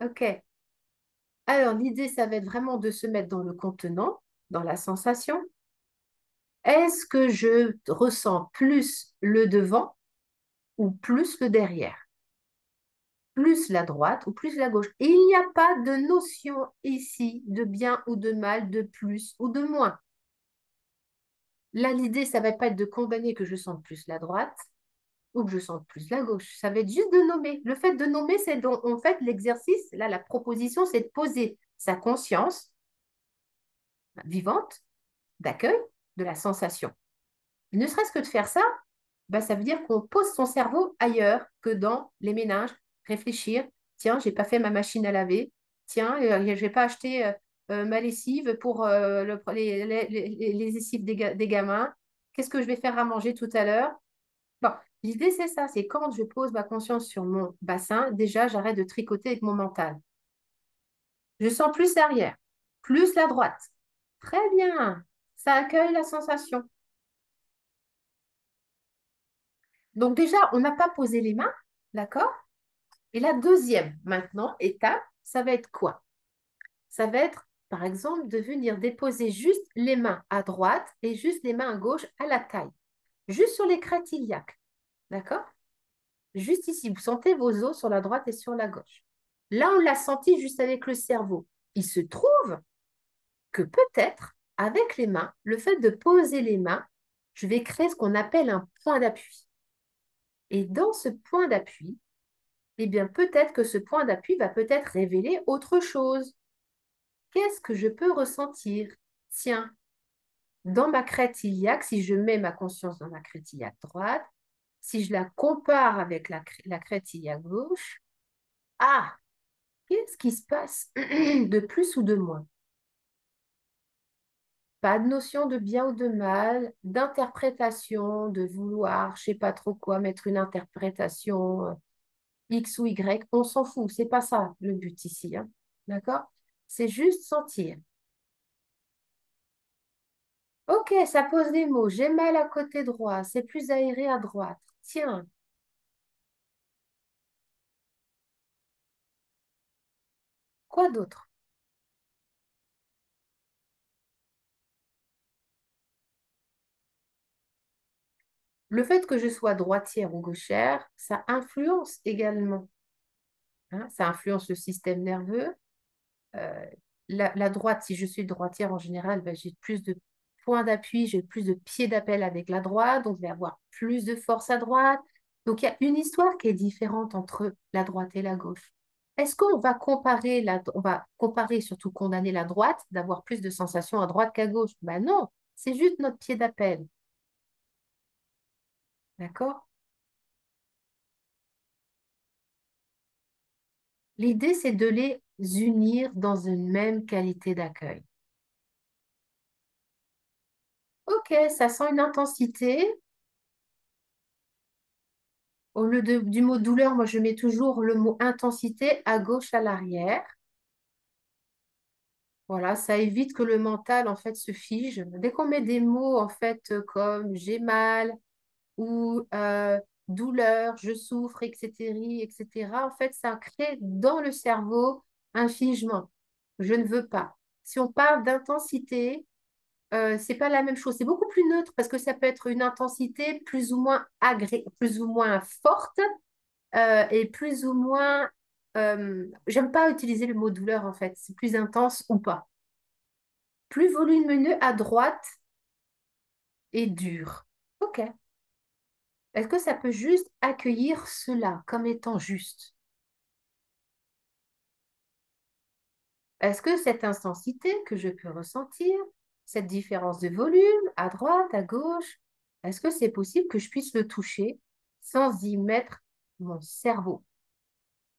OK. Alors, l'idée, ça va être vraiment de se mettre dans le contenant. dans la sensation. Est-ce que je ressens plus le devant ou plus le derrière? Plus la droite ou plus la gauche? Et il n'y a pas de notion ici de bien ou de mal, de plus ou de moins. Là, l'idée, ça ne va pas être de condamner que je sente plus la droite ou que je sente plus la gauche. Ça va être juste de nommer. Le fait de nommer, c'est donc, en fait, l'exercice, là, la proposition, c'est de poser sa conscience vivante d'accueil de la sensation. Ne serait-ce que de faire ça, bah, ça veut dire qu'on pose son cerveau ailleurs que dans les ménages. Réfléchir, tiens, j'ai pas fait ma machine à laver, tiens, je vais pas acheter ma lessive pour les lessives des gamins, qu'est-ce que je vais faire à manger tout à l'heure? Bon, l'idée, c'est ça, c'est quand je pose ma conscience sur mon bassin, déjà, j'arrête de tricoter avec mon mental. Je sens plus l'arrière, plus la droite. Très bien, ça accueille la sensation. Donc déjà, on n'a pas posé les mains, d'accord? Et la deuxième, maintenant, étape, ça va être quoi? Ça va être, par exemple, de venir déposer juste les mains à droite et juste les mains à gauche à la taille, juste sur les crêtes iliaques, d'accord? Juste ici, vous sentez vos os sur la droite et sur la gauche. Là, on l'a senti juste avec le cerveau. Il se trouve que peut-être, avec les mains, le fait de poser les mains, je vais créer ce qu'on appelle un point d'appui. Et dans ce point d'appui, eh bien, peut-être que ce point d'appui va peut-être révéler autre chose. Qu'est-ce que je peux ressentir? Tiens, dans ma crête iliaque, si je mets ma conscience dans ma crête iliaque droite, si je la compare avec la crête iliaque gauche, ah, qu'est-ce qui se passe de plus ou de moins? Pas de notion de bien ou de mal, d'interprétation, de vouloir, je sais pas trop quoi, mettre une interprétation X ou Y, on s'en fout, c'est pas ça le but ici, hein. D'accord? C'est juste sentir. Ok, ça pose des mots. J'ai mal à côté droit, c'est plus aéré à droite. Tiens, quoi d'autre? Le fait que je sois droitière ou gauchère, ça influence également, hein. Ça influence le système nerveux. Euh, la droite, si je suis droitière en général, ben, j'ai plus de points d'appui, j'ai plus de pieds d'appel avec la droite, donc je vais avoir plus de force à droite. Donc il y a une histoire qui est différente entre la droite et la gauche. Est-ce qu'on va comparer, on va comparer, surtout condamner la droite, d'avoir plus de sensations à droite qu'à gauche? Ben non, c'est juste notre pied d'appel. D'accord? L'idée, c'est de les unir dans une même qualité d'accueil. Ok, ça sent une intensité. Au lieu du mot douleur, moi, je mets toujours le mot intensité à gauche à l'arrière. Voilà, ça évite que le mental, en fait, se fige. Dès qu'on met des mots, en fait, comme j'ai mal ou douleur, je souffre, etc., etc., en fait, ça crée dans le cerveau un figement. Je ne veux pas. Si on parle d'intensité, c'est pas la même chose. C'est beaucoup plus neutre parce que ça peut être une intensité plus ou moins forte et plus ou moins. J'aime pas utiliser le mot douleur en fait. C'est plus intense ou pas. Plus volumineux à droite et dur. Ok. Est-ce que ça peut juste accueillir cela comme étant juste? Est-ce que cette intensité que je peux ressentir, cette différence de volume à droite, à gauche, est-ce que c'est possible que je puisse le toucher sans y mettre mon cerveau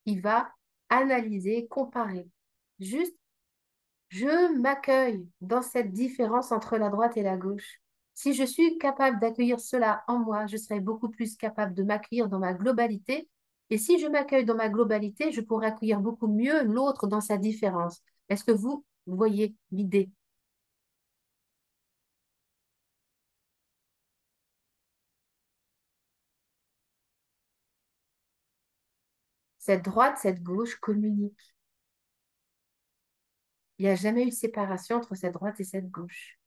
qui va analyser, comparer? Juste, je m'accueille dans cette différence entre la droite et la gauche. Si je suis capable d'accueillir cela en moi, je serai beaucoup plus capable de m'accueillir dans ma globalité. Et si je m'accueille dans ma globalité, je pourrai accueillir beaucoup mieux l'autre dans sa différence. Est-ce que vous voyez l'idée? Cette droite, cette gauche communiquent. Il n'y a jamais eu de séparation entre cette droite et cette gauche.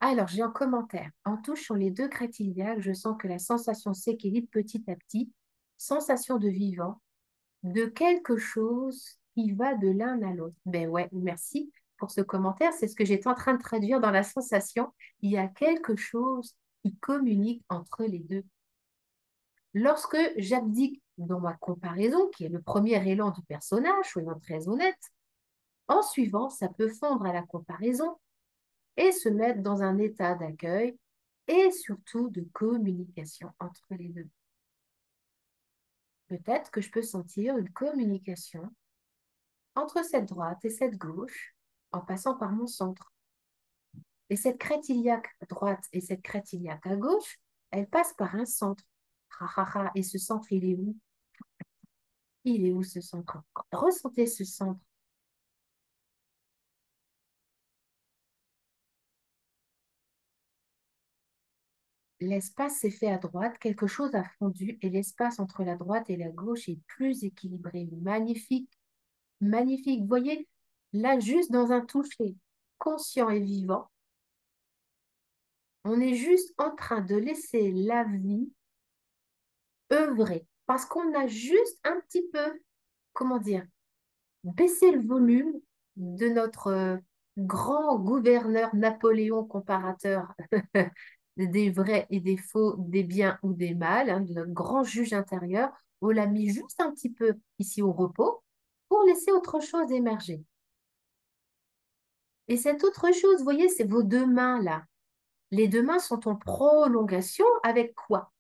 Alors, j'ai en commentaire. En touchant les deux crêtes iliaques, je sens que la sensation s'équilibre petit à petit. Sensation de vivant, de quelque chose qui va de l'un à l'autre. Ben ouais, merci pour ce commentaire. C'est ce que j'étais en train de traduire dans la sensation. Il y a quelque chose qui communique entre les deux. Lorsque j'abdique dans ma comparaison, qui est le premier élan du personnage, soyons très honnêtes, en suivant, ça peut fondre à la comparaison et se mettre dans un état d'accueil et surtout de communication entre les deux. Peut-être que je peux sentir une communication entre cette droite et cette gauche en passant par mon centre. Et cette crête iliaque à droite et cette crête iliaque à gauche, elles passent par un centre. Ha, ha, ha. Et ce centre, il est où? Il est où ce centre? Ressentez ce centre. L'espace s'est fait à droite, quelque chose a fondu et l'espace entre la droite et la gauche est plus équilibré. Magnifique, magnifique. Vous voyez, là, juste dans un toucher conscient et vivant, on est juste en train de laisser la vie œuvrer. Parce qu'on a juste un petit peu, comment dire, baissé le volume de notre grand gouverneur Napoléon comparateur des vrais et des faux, des biens ou des mal, hein, de notre grand juge intérieur. On l'a mis juste un petit peu ici au repos pour laisser autre chose émerger. Et cette autre chose, vous voyez, c'est vos deux mains là. Les deux mains sont en prolongation avec quoi?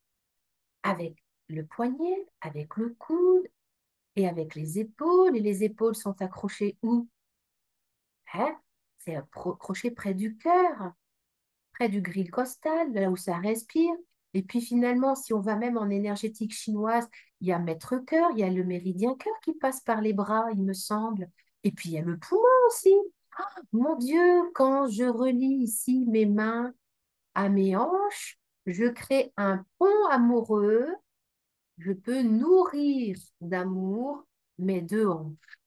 Avec le poignet, avec le coude et avec les épaules. Et les épaules sont accrochées où? Hein? C'est accroché près du cœur, près du grille costal, là où ça respire. Et puis finalement, si on va même en énergétique chinoise, il y a maître cœur, il y a le méridien cœur qui passe par les bras, il me semble. Et puis il y a le poumon aussi. Mon Dieu, quand je relie ici mes mains à mes hanches, je crée un pont amoureux. Je peux nourrir d'amour mes deux hanches.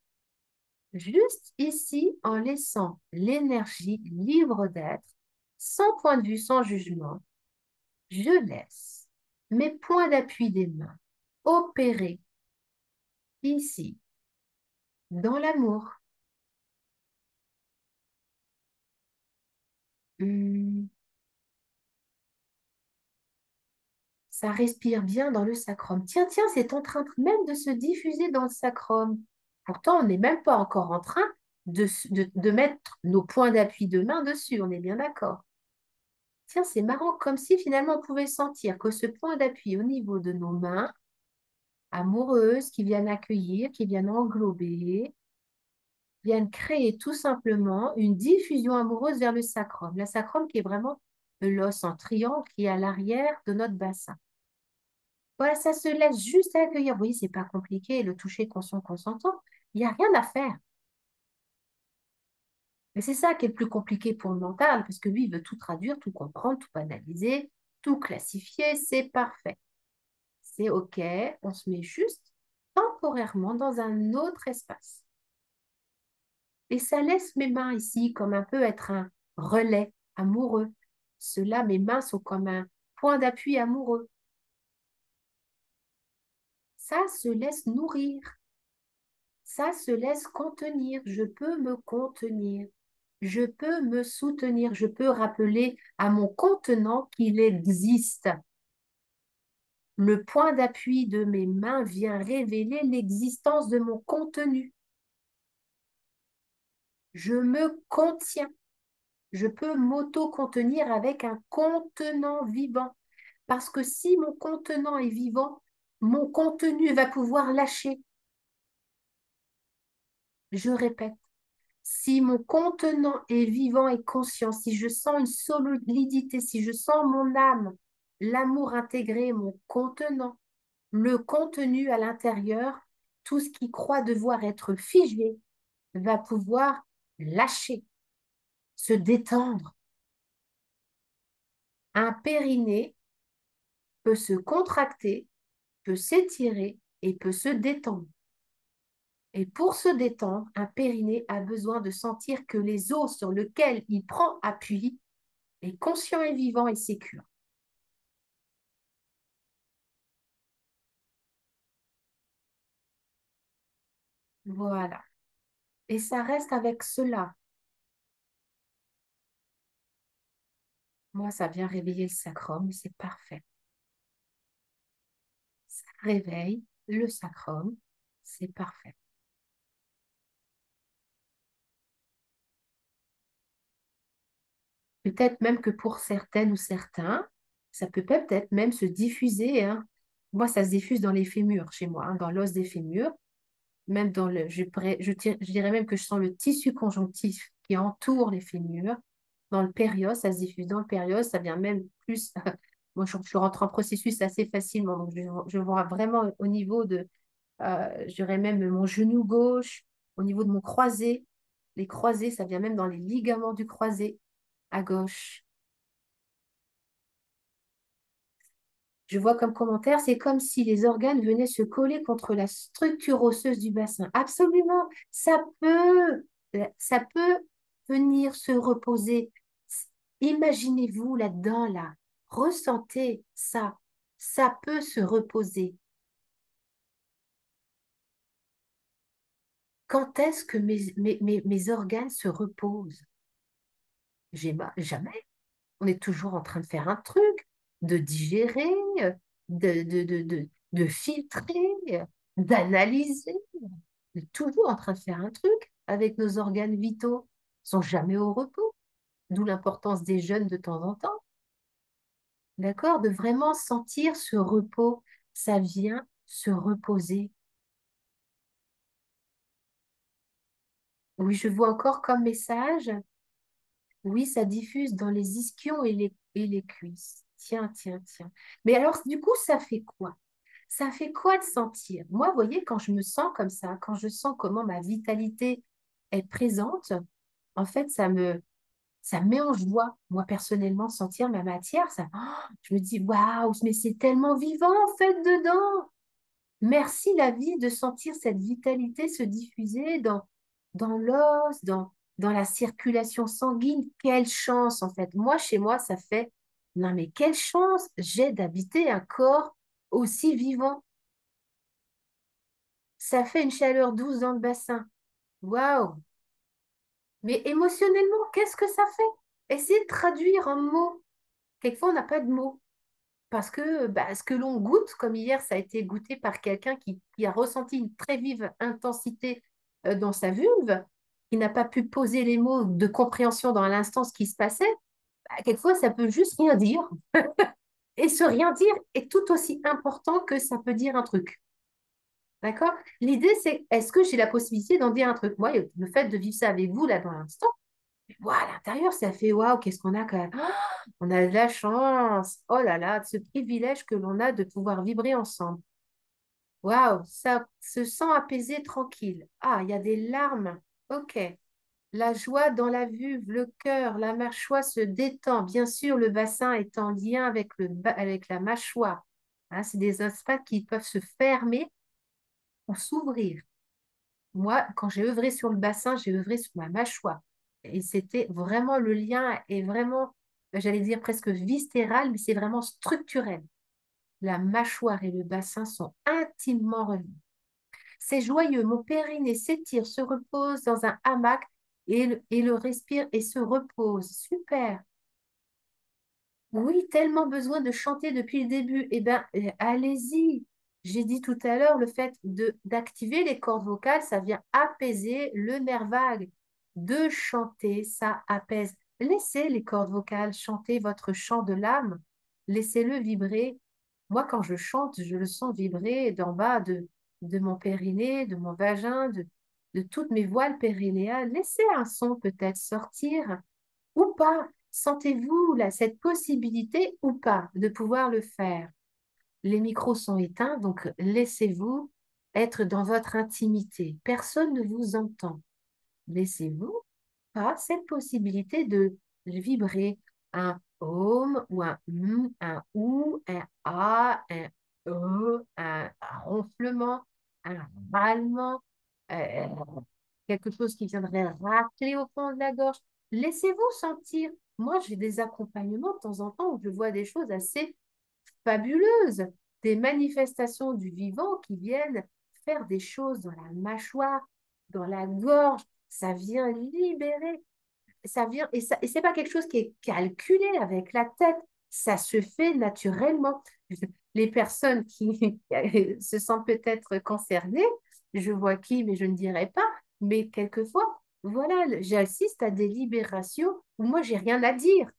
Juste ici, en laissant l'énergie libre d'être, sans point de vue, sans jugement, je laisse mes points d'appui des mains opérer ici, dans l'amour. Hmm, ça respire bien dans le sacrum. Tiens, tiens, c'est en train même de se diffuser dans le sacrum. Pourtant, on n'est même pas encore en train de mettre nos points d'appui de main dessus, on est bien d'accord. Tiens, c'est marrant, comme si finalement on pouvait sentir que ce point d'appui au niveau de nos mains, amoureuses, qui viennent accueillir, qui viennent englober, viennent créer tout simplement une diffusion amoureuse vers le sacrum. Le sacrum qui est vraiment l'os en triangle qui est à l'arrière de notre bassin. Voilà, ça se laisse juste accueillir. Vous voyez, c'est pas compliqué, le toucher conscient, consentant. Il n'y a rien à faire. Mais c'est ça qui est le plus compliqué pour le mental, parce que lui, il veut tout traduire, tout comprendre, tout analyser, tout classifier, c'est parfait. C'est OK, on se met juste temporairement dans un autre espace. Et ça laisse mes mains ici comme un peu être un relais amoureux. Cela, mes mains sont comme un point d'appui amoureux. Ça se laisse nourrir. Ça se laisse contenir. Je peux me contenir. Je peux me soutenir. Je peux rappeler à mon contenant qu'il existe. Le point d'appui de mes mains vient révéler l'existence de mon contenu. Je me contiens. Je peux m'auto-contenir avec un contenant vivant. Parce que si mon contenant est vivant, mon contenu va pouvoir lâcher. Je répète, si mon contenant est vivant et conscient, si je sens une solidité, si je sens mon âme, l'amour intégré, mon contenant, le contenu à l'intérieur, tout ce qui croit devoir être figé va pouvoir lâcher, se détendre. Un périnée peut se contracter, peut s'étirer et peut se détendre. Et pour se détendre, un périnée a besoin de sentir que les os sur lesquels il prend appui est conscient et vivant et sécure. Voilà. Et ça reste avec cela. Moi, ça vient réveiller le sacrum, c'est parfait. Ça réveille le sacrum, c'est parfait. Peut-être même que pour certaines ou certains, ça peut peut-être même se diffuser, hein. Moi, ça se diffuse dans les fémurs chez moi, hein, dans l'os des fémurs, même dans le, je dirais même que je sens le tissu conjonctif qui entoure les fémurs. Dans le périos, ça se diffuse dans le périos, ça vient même plus. Moi, je rentre en processus assez facilement, donc je vois vraiment au niveau de, je dirais même mon genou gauche, au niveau de mon croisé. Les croisés, ça vient même dans les ligaments du croisé à gauche. Je vois comme commentaire, c'est comme si les organes venaient se coller contre la structure osseuse du bassin. Absolument, ça peut venir se reposer. Imaginez-vous là-dedans, là. Ressentez ça. Ça peut se reposer. Quand est-ce que mes organes se reposent? Jamais. On est toujours en train de faire un truc, de digérer, de filtrer, d'analyser. On est toujours en train de faire un truc avec nos organes vitaux. Ils sont jamais au repos, d'où l'importance des jeûnes de temps en temps. D'accord? De vraiment sentir ce repos. Ça vient se reposer. Oui, je vois encore comme message. Oui, ça diffuse dans les ischions et les cuisses. Tiens, tiens, tiens. Mais alors, du coup, ça fait quoi? Ça fait quoi de sentir? Moi, vous voyez, quand je me sens comme ça, quand je sens comment ma vitalité est présente, en fait, ça me met en joie. Moi, personnellement, sentir ma matière, je me dis, waouh, mais c'est tellement vivant, en fait, dedans. Merci la vie de sentir cette vitalité se diffuser dans l'os, dans la circulation sanguine. Quelle chance en fait. Moi, chez moi, ça fait, non mais quelle chance j'ai d'habiter un corps aussi vivant. Ça fait une chaleur douce dans le bassin. Waouh! Mais émotionnellement, qu'est-ce que ça fait? Essayez de traduire en mots. Quelquefois, on n'a pas de mots. Parce que bah, ce que l'on goûte, comme hier, ça a été goûté par quelqu'un qui a ressenti une très vive intensité dans sa vulve, qui n'a pas pu poser les mots de compréhension dans l'instant ce qui se passait, bah, quelquefois ça peut juste rien dire. Et ce rien dire est tout aussi important que ça peut dire un truc. D'accord? L'idée, c'est est-ce que j'ai la possibilité d'en dire un truc? Moi, le fait de vivre ça avec vous là dans l'instant, voilà, à l'intérieur, ça fait waouh, qu'est-ce qu'on a quand même. Ah, on a de la chance. Oh là là, de ce privilège que l'on a de pouvoir vibrer ensemble. Waouh, ça se sent apaisé, tranquille. Ah, il y a des larmes. Ok. La joie dans la vulve, le cœur, la mâchoire se détend. Bien sûr, le bassin est en lien avec, avec la mâchoire. Hein, c'est des espaces qui peuvent se fermer ou s'ouvrir. Moi, quand j'ai œuvré sur le bassin, j'ai œuvré sur ma mâchoire. Et c'était vraiment le lien est vraiment, j'allais dire presque viscéral, mais c'est vraiment structurel. La mâchoire et le bassin sont intimement reliés. C'est joyeux, mon périnée s'étire, se repose dans un hamac et le respire et se repose. Super. Oui, tellement besoin de chanter depuis le début. Eh bien, allez-y. J'ai dit tout à l'heure, le fait d'activer les cordes vocales, ça vient apaiser le nerf vague. De chanter, ça apaise. Laissez les cordes vocales chanter votre chant de l'âme. Laissez-le vibrer. Moi, quand je chante, je le sens vibrer d'en bas de mon périnée, de mon vagin, de toutes mes voiles périnéales. Laissez un son peut-être sortir ou pas. Sentez-vous là, cette possibilité ou pas de pouvoir le faire? Les micros sont éteints, donc laissez-vous être dans votre intimité. Personne ne vous entend. Laissez-vous pas cette possibilité de vibrer un om ou un un ou, un a, un e, un ronflement, un râlement. euh, quelque chose qui viendrait racler au fond de la gorge. Laissez-vous sentir. Moi, j'ai des accompagnements de temps en temps où je vois des choses assez fabuleuses, des manifestations du vivant qui viennent faire des choses dans la mâchoire, dans la gorge. Ça vient libérer. Ça vient, et c'est pas quelque chose qui est calculé avec la tête. Ça se fait naturellement. Les personnes qui se sentent peut-être concernées, je vois qui, mais je ne dirai pas, mais quelquefois, voilà, j'assiste à des libérations où moi, j'ai rien à dire.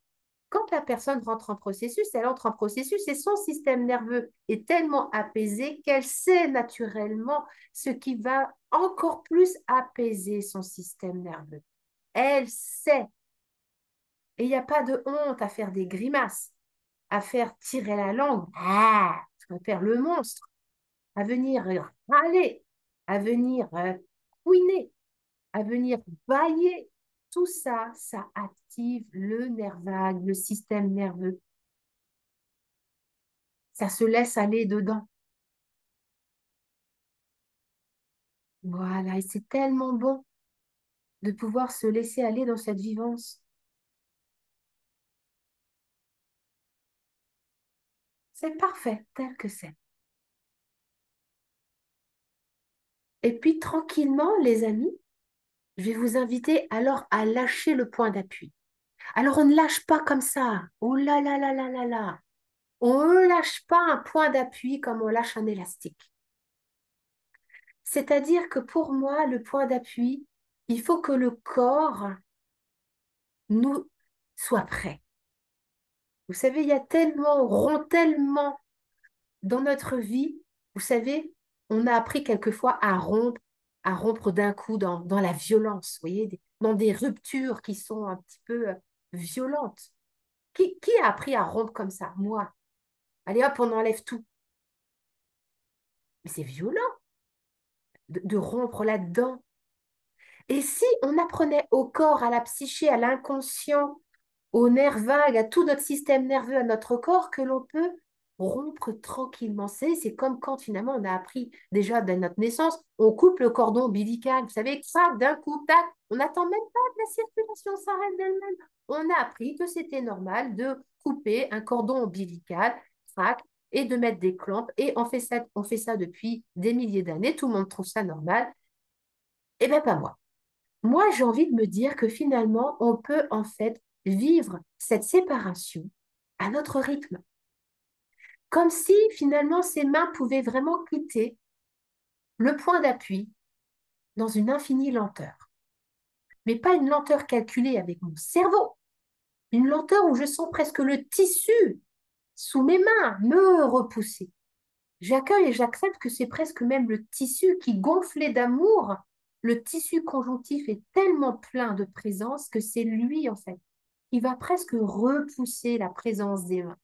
Quand la personne rentre en processus, elle entre en processus et son système nerveux est tellement apaisé qu'elle sait naturellement ce qui va encore plus apaiser son système nerveux. Elle sait. Et il n'y a pas de honte à faire des grimaces, à faire tirer la langue, à faire le monstre, à venir râler, à venir couiner, à venir bailler. Tout ça, ça active le nerf vague, le système nerveux. Ça se laisse aller dedans. Voilà, et c'est tellement bon de pouvoir se laisser aller dans cette vivance. C'est parfait tel que c'est. Et puis tranquillement, les amis, je vais vous inviter alors à lâcher le point d'appui. Alors on ne lâche pas comme ça. Oh là là là là là là. On ne lâche pas un point d'appui comme on lâche un élastique. C'est-à-dire que pour moi, le point d'appui, il faut que le corps nous soit prêt. Vous savez, il y a tellement, on rompt tellement dans notre vie. Vous savez, on a appris quelquefois à rompre d'un coup dans la violence, vous voyez, dans des ruptures qui sont un petit peu violentes. Qui a appris à rompre comme ça? Moi. Allez hop, on enlève tout. Mais c'est violent de rompre là-dedans. Et si on apprenait au corps, à la psyché, à l'inconscient, aux nerfs vagues, à tout notre système nerveux, à notre corps, que l'on peut rompre tranquillement. C'est comme quand finalement on a appris déjà dès notre naissance, on coupe le cordon ombilical. Vous savez, ça, d'un coup, tac, on n'attend même pas que la circulation s'arrête d'elle-même. On a appris que c'était normal de couper un cordon ombilical, tac, et de mettre des clampes. Et on fait ça depuis des milliers d'années. Tout le monde trouve ça normal. Eh bien, pas moi. Moi, j'ai envie de me dire que finalement, on peut en fait vivre cette séparation à notre rythme, comme si finalement ces mains pouvaient vraiment quitter le point d'appui dans une infinie lenteur. Mais pas une lenteur calculée avec mon cerveau, une lenteur où je sens presque le tissu sous mes mains me repousser. J'accueille et j'accepte que c'est presque même le tissu qui, gonflé d'amour, le tissu conjonctif est tellement plein de présence que c'est lui, en fait. Il va presque repousser la présence des mains.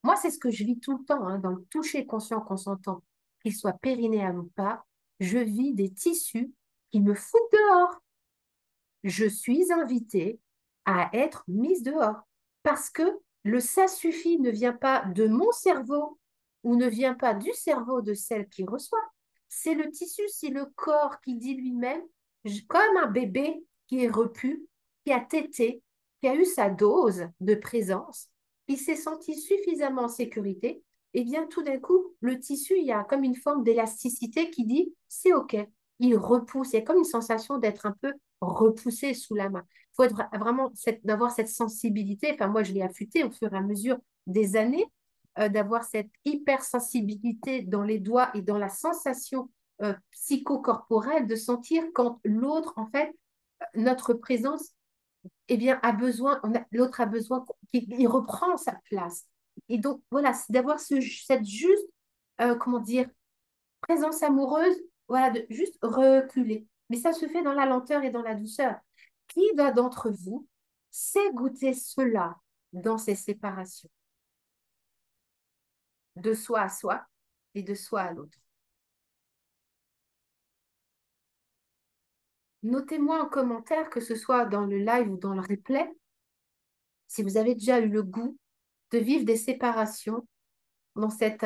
Moi, c'est ce que je vis tout le temps, hein, dans le toucher conscient consentant, qu'il soit périnéal ou pas. Je vis des tissus qui me foutent dehors. Je suis invitée à être mise dehors parce que le ça suffit ne vient pas de mon cerveau ou ne vient pas du cerveau de celle qui reçoit. C'est le tissu, c'est le corps qui dit lui-même, comme un bébé qui est repu, qui a tété, qui a eu sa dose de présence, il s'est senti suffisamment en sécurité, et bien tout d'un coup, le tissu, il y a comme une forme d'élasticité qui dit, c'est OK, il repousse, il y a comme une sensation d'être un peu repoussé sous la main. Il faut être vraiment d'avoir cette sensibilité. Enfin, moi, je l'ai affûté au fur et à mesure des années, d'avoir cette hypersensibilité dans les doigts et dans la sensation psychocorporelle, de sentir quand l'autre, en fait, notre présence, eh bien, a besoin, l'autre a besoin qu'il reprend sa place. Et donc, voilà, c'est d'avoir cette juste, comment dire, présence amoureuse, voilà, de juste reculer. Mais ça se fait dans la lenteur et dans la douceur. Qui d'entre vous sait goûter cela dans ces séparations, de soi à soi et de soi à l'autre? Notez-moi en commentaire, que ce soit dans le live ou dans le replay, si vous avez déjà eu le goût de vivre des séparations dans cette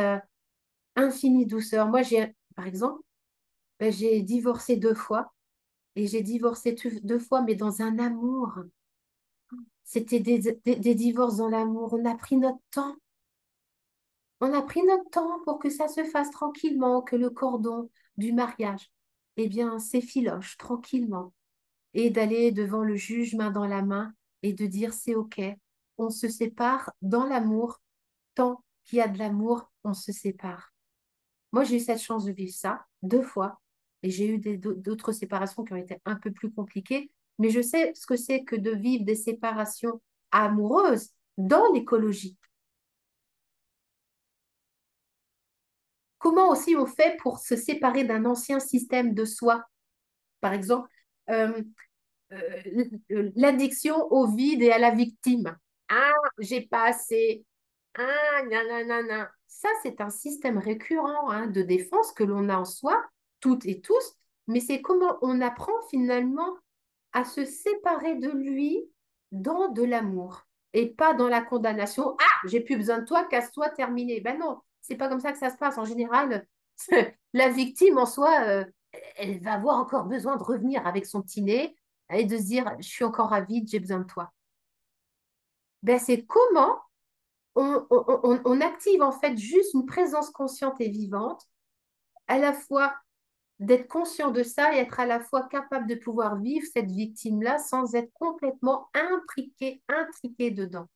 infinie douceur. Moi, par exemple, Ben, j'ai divorcé 2 fois et j'ai divorcé 2 fois, mais dans un amour. C'était des divorces dans l'amour. On a pris notre temps. On a pris notre temps pour que ça se fasse tranquillement, que le cordon du mariage, eh bien, s'effiloche tranquillement et d'aller devant le juge main dans la main et de dire c'est OK. On se sépare dans l'amour. Tant qu'il y a de l'amour, on se sépare. Moi, j'ai eu cette chance de vivre ça 2 fois et j'ai eu d'autres séparations qui ont été un peu plus compliquées, mais je sais ce que c'est que de vivre des séparations amoureuses dans l'écologie. Comment aussi on fait pour se séparer d'un ancien système de soi? Par exemple, euh, l'addiction au vide et à la victime. Ah, j'ai pas assez. Ah, nanana. Ça, c'est un système récurrent hein, de défense que l'on a en soi, toutes et tous, mais c'est comment on apprend finalement à se séparer de lui dans de l'amour et pas dans la condamnation. Ah, j'ai plus besoin de toi, casse-toi, terminé. Ben non, c'est pas comme ça que ça se passe. En général, la victime en soi, elle va avoir encore besoin de revenir avec son petit nez et de se dire, je suis encore avide, j'ai besoin de toi. Ben, c'est comment on active en fait juste une présence consciente et vivante, à la fois d'être conscient de ça et être à la fois capable de pouvoir vivre cette victime-là sans être complètement intriqué dedans.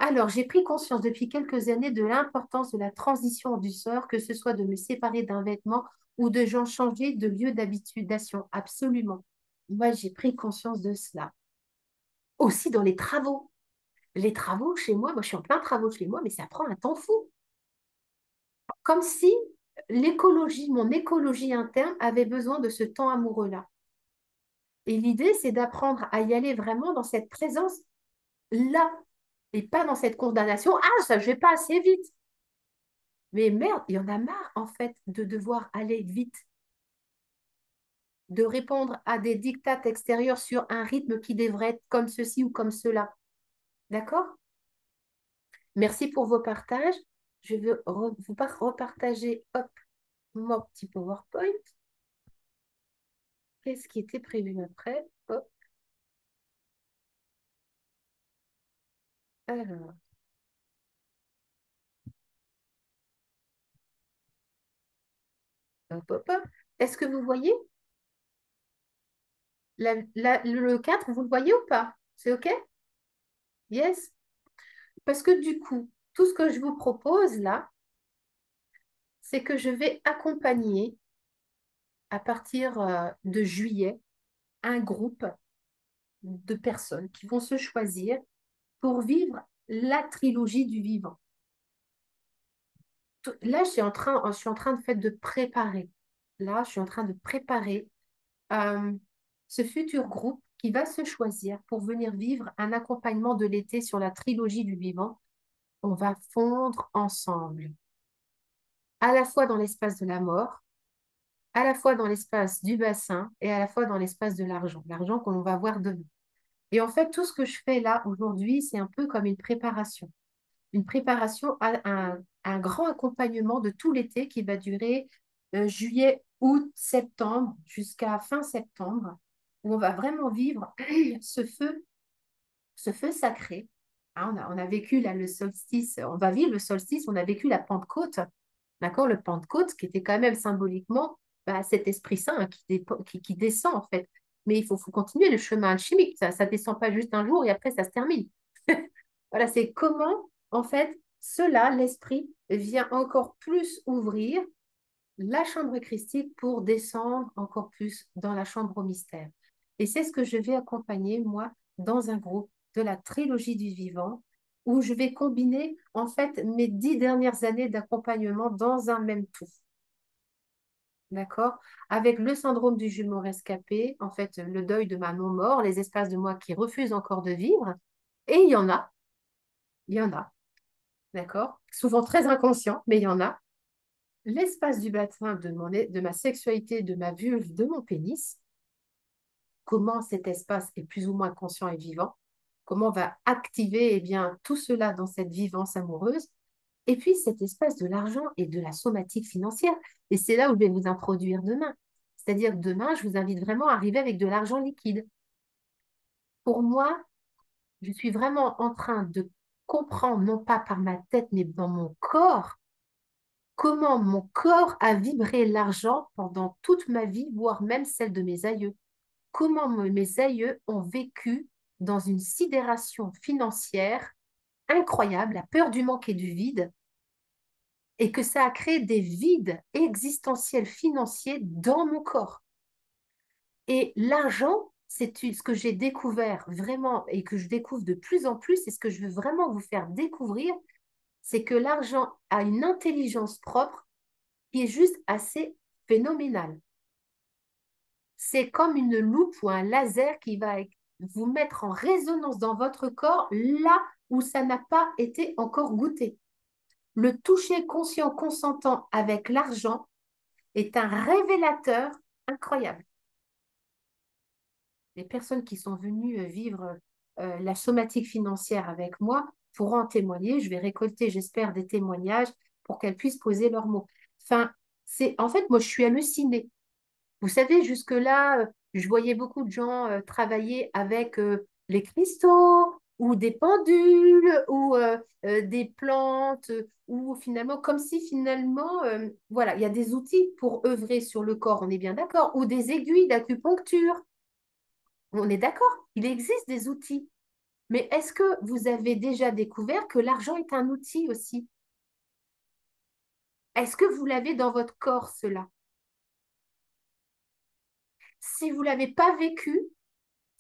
Alors, j'ai pris conscience depuis quelques années de l'importance de la transition du sort, que ce soit de me séparer d'un vêtement ou de changer de lieu d'habitation. Absolument. Moi, j'ai pris conscience de cela. Aussi dans les travaux. Les travaux chez moi, je suis en plein travaux chez moi, mais ça prend un temps fou. Comme si mon écologie interne avait besoin de ce temps amoureux-là. Et l'idée, c'est d'apprendre à y aller vraiment dans cette présence-là et pas dans cette condamnation. Ah, ça, je vais pas assez vite. Mais merde, il y en a marre, en fait, de devoir aller vite, de répondre à des dictats extérieurs sur un rythme qui devrait être comme ceci ou comme cela. D'accord? Merci pour vos partages. Je vais vous repartager, hop, mon petit PowerPoint. Qu'est-ce qui était prévu après? Hop, alors, hop, hop, hop. Est-ce que vous voyez le 4, vous le voyez ou pas? C'est OK? Yes? Parce que du coup, tout ce que je vous propose là, c'est que je vais accompagner à partir de juillet un groupe de personnes qui vont se choisir pour vivre la trilogie du vivant. Là, je suis en train de, fait, de préparer. Là, je suis en train de préparer euh, ce futur groupe qui va se choisir pour venir vivre un accompagnement de l'été sur la trilogie du vivant. On va fondre ensemble, à la fois dans l'espace de la mort, à la fois dans l'espace du bassin et à la fois dans l'espace de l'argent que l'on va voir demain. Et en fait, tout ce que je fais là aujourd'hui, c'est un peu comme une préparation à un grand accompagnement de tout l'été qui va durer juillet, août, septembre, jusqu'à fin septembre, où on va vraiment vivre ce feu sacré. Hein, on a vécu là, le solstice, on va vivre le solstice, on a vécu la Pentecôte, d'accord, le Pentecôte qui était quand même symboliquement bah, cet Esprit Saint hein, qui descend en fait. Mais il faut continuer le chemin alchimique, ça ne descend pas juste un jour et après ça se termine. Voilà, c'est comment en fait cela, l'Esprit, vient encore plus ouvrir la chambre christique pour descendre encore plus dans la chambre au mystère. Et c'est ce que je vais accompagner, moi, dans un groupe de la trilogie du vivant, où je vais combiner, en fait, mes 10 dernières années d'accompagnement dans un même tout. D'accord? Avec le syndrome du jumeau rescapé, en fait, le deuil de ma non-mort, les espaces de moi qui refusent encore de vivre. Et il y en a, d'accord? Souvent très inconscient, mais il y en a. L'espace du bassin de ma sexualité, de ma vulve, de mon pénis, comment cet espace est plus ou moins conscient et vivant, comment on va activer eh bien, tout cela dans cette vivance amoureuse. Et puis, cet espace de l'argent et de la somatique financière, et c'est là où je vais vous introduire demain. C'est-à-dire que demain, je vous invite vraiment à arriver avec de l'argent liquide. Pour moi, je suis vraiment en train de comprendre, non pas par ma tête, mais dans mon corps, comment mon corps a vibré l'argent pendant toute ma vie, voire même celle de mes aïeux. Comment mes aïeux ont vécu dans une sidération financière incroyable, la peur du manque et du vide, et que ça a créé des vides existentiels financiers dans mon corps. Et l'argent, ce que j'ai découvert vraiment et que je découvre de plus en plus, et ce que je veux vraiment vous faire découvrir, c'est que l'argent a une intelligence propre qui est juste assez phénoménale. C'est comme une loupe ou un laser qui va vous mettre en résonance dans votre corps là où ça n'a pas été encore goûté. Le toucher conscient consentant avec l'argent est un révélateur incroyable. Les personnes qui sont venues vivre la somatique financière avec moi pourront en témoigner. Je vais récolter, j'espère, des témoignages pour qu'elles puissent poser leurs mots. Enfin, en fait, moi, je suis hallucinée. Vous savez, jusque-là, je voyais beaucoup de gens travailler avec les cristaux ou des pendules ou des plantes ou finalement, comme si finalement, voilà, il y a des outils pour œuvrer sur le corps, on est bien d'accord, ou des aiguilles d'acupuncture. On est d'accord, il existe des outils. Mais est-ce que vous avez déjà découvert que l'argent est un outil aussi? Est-ce que vous l'avez dans votre corps, cela? Si vous ne l'avez pas vécu,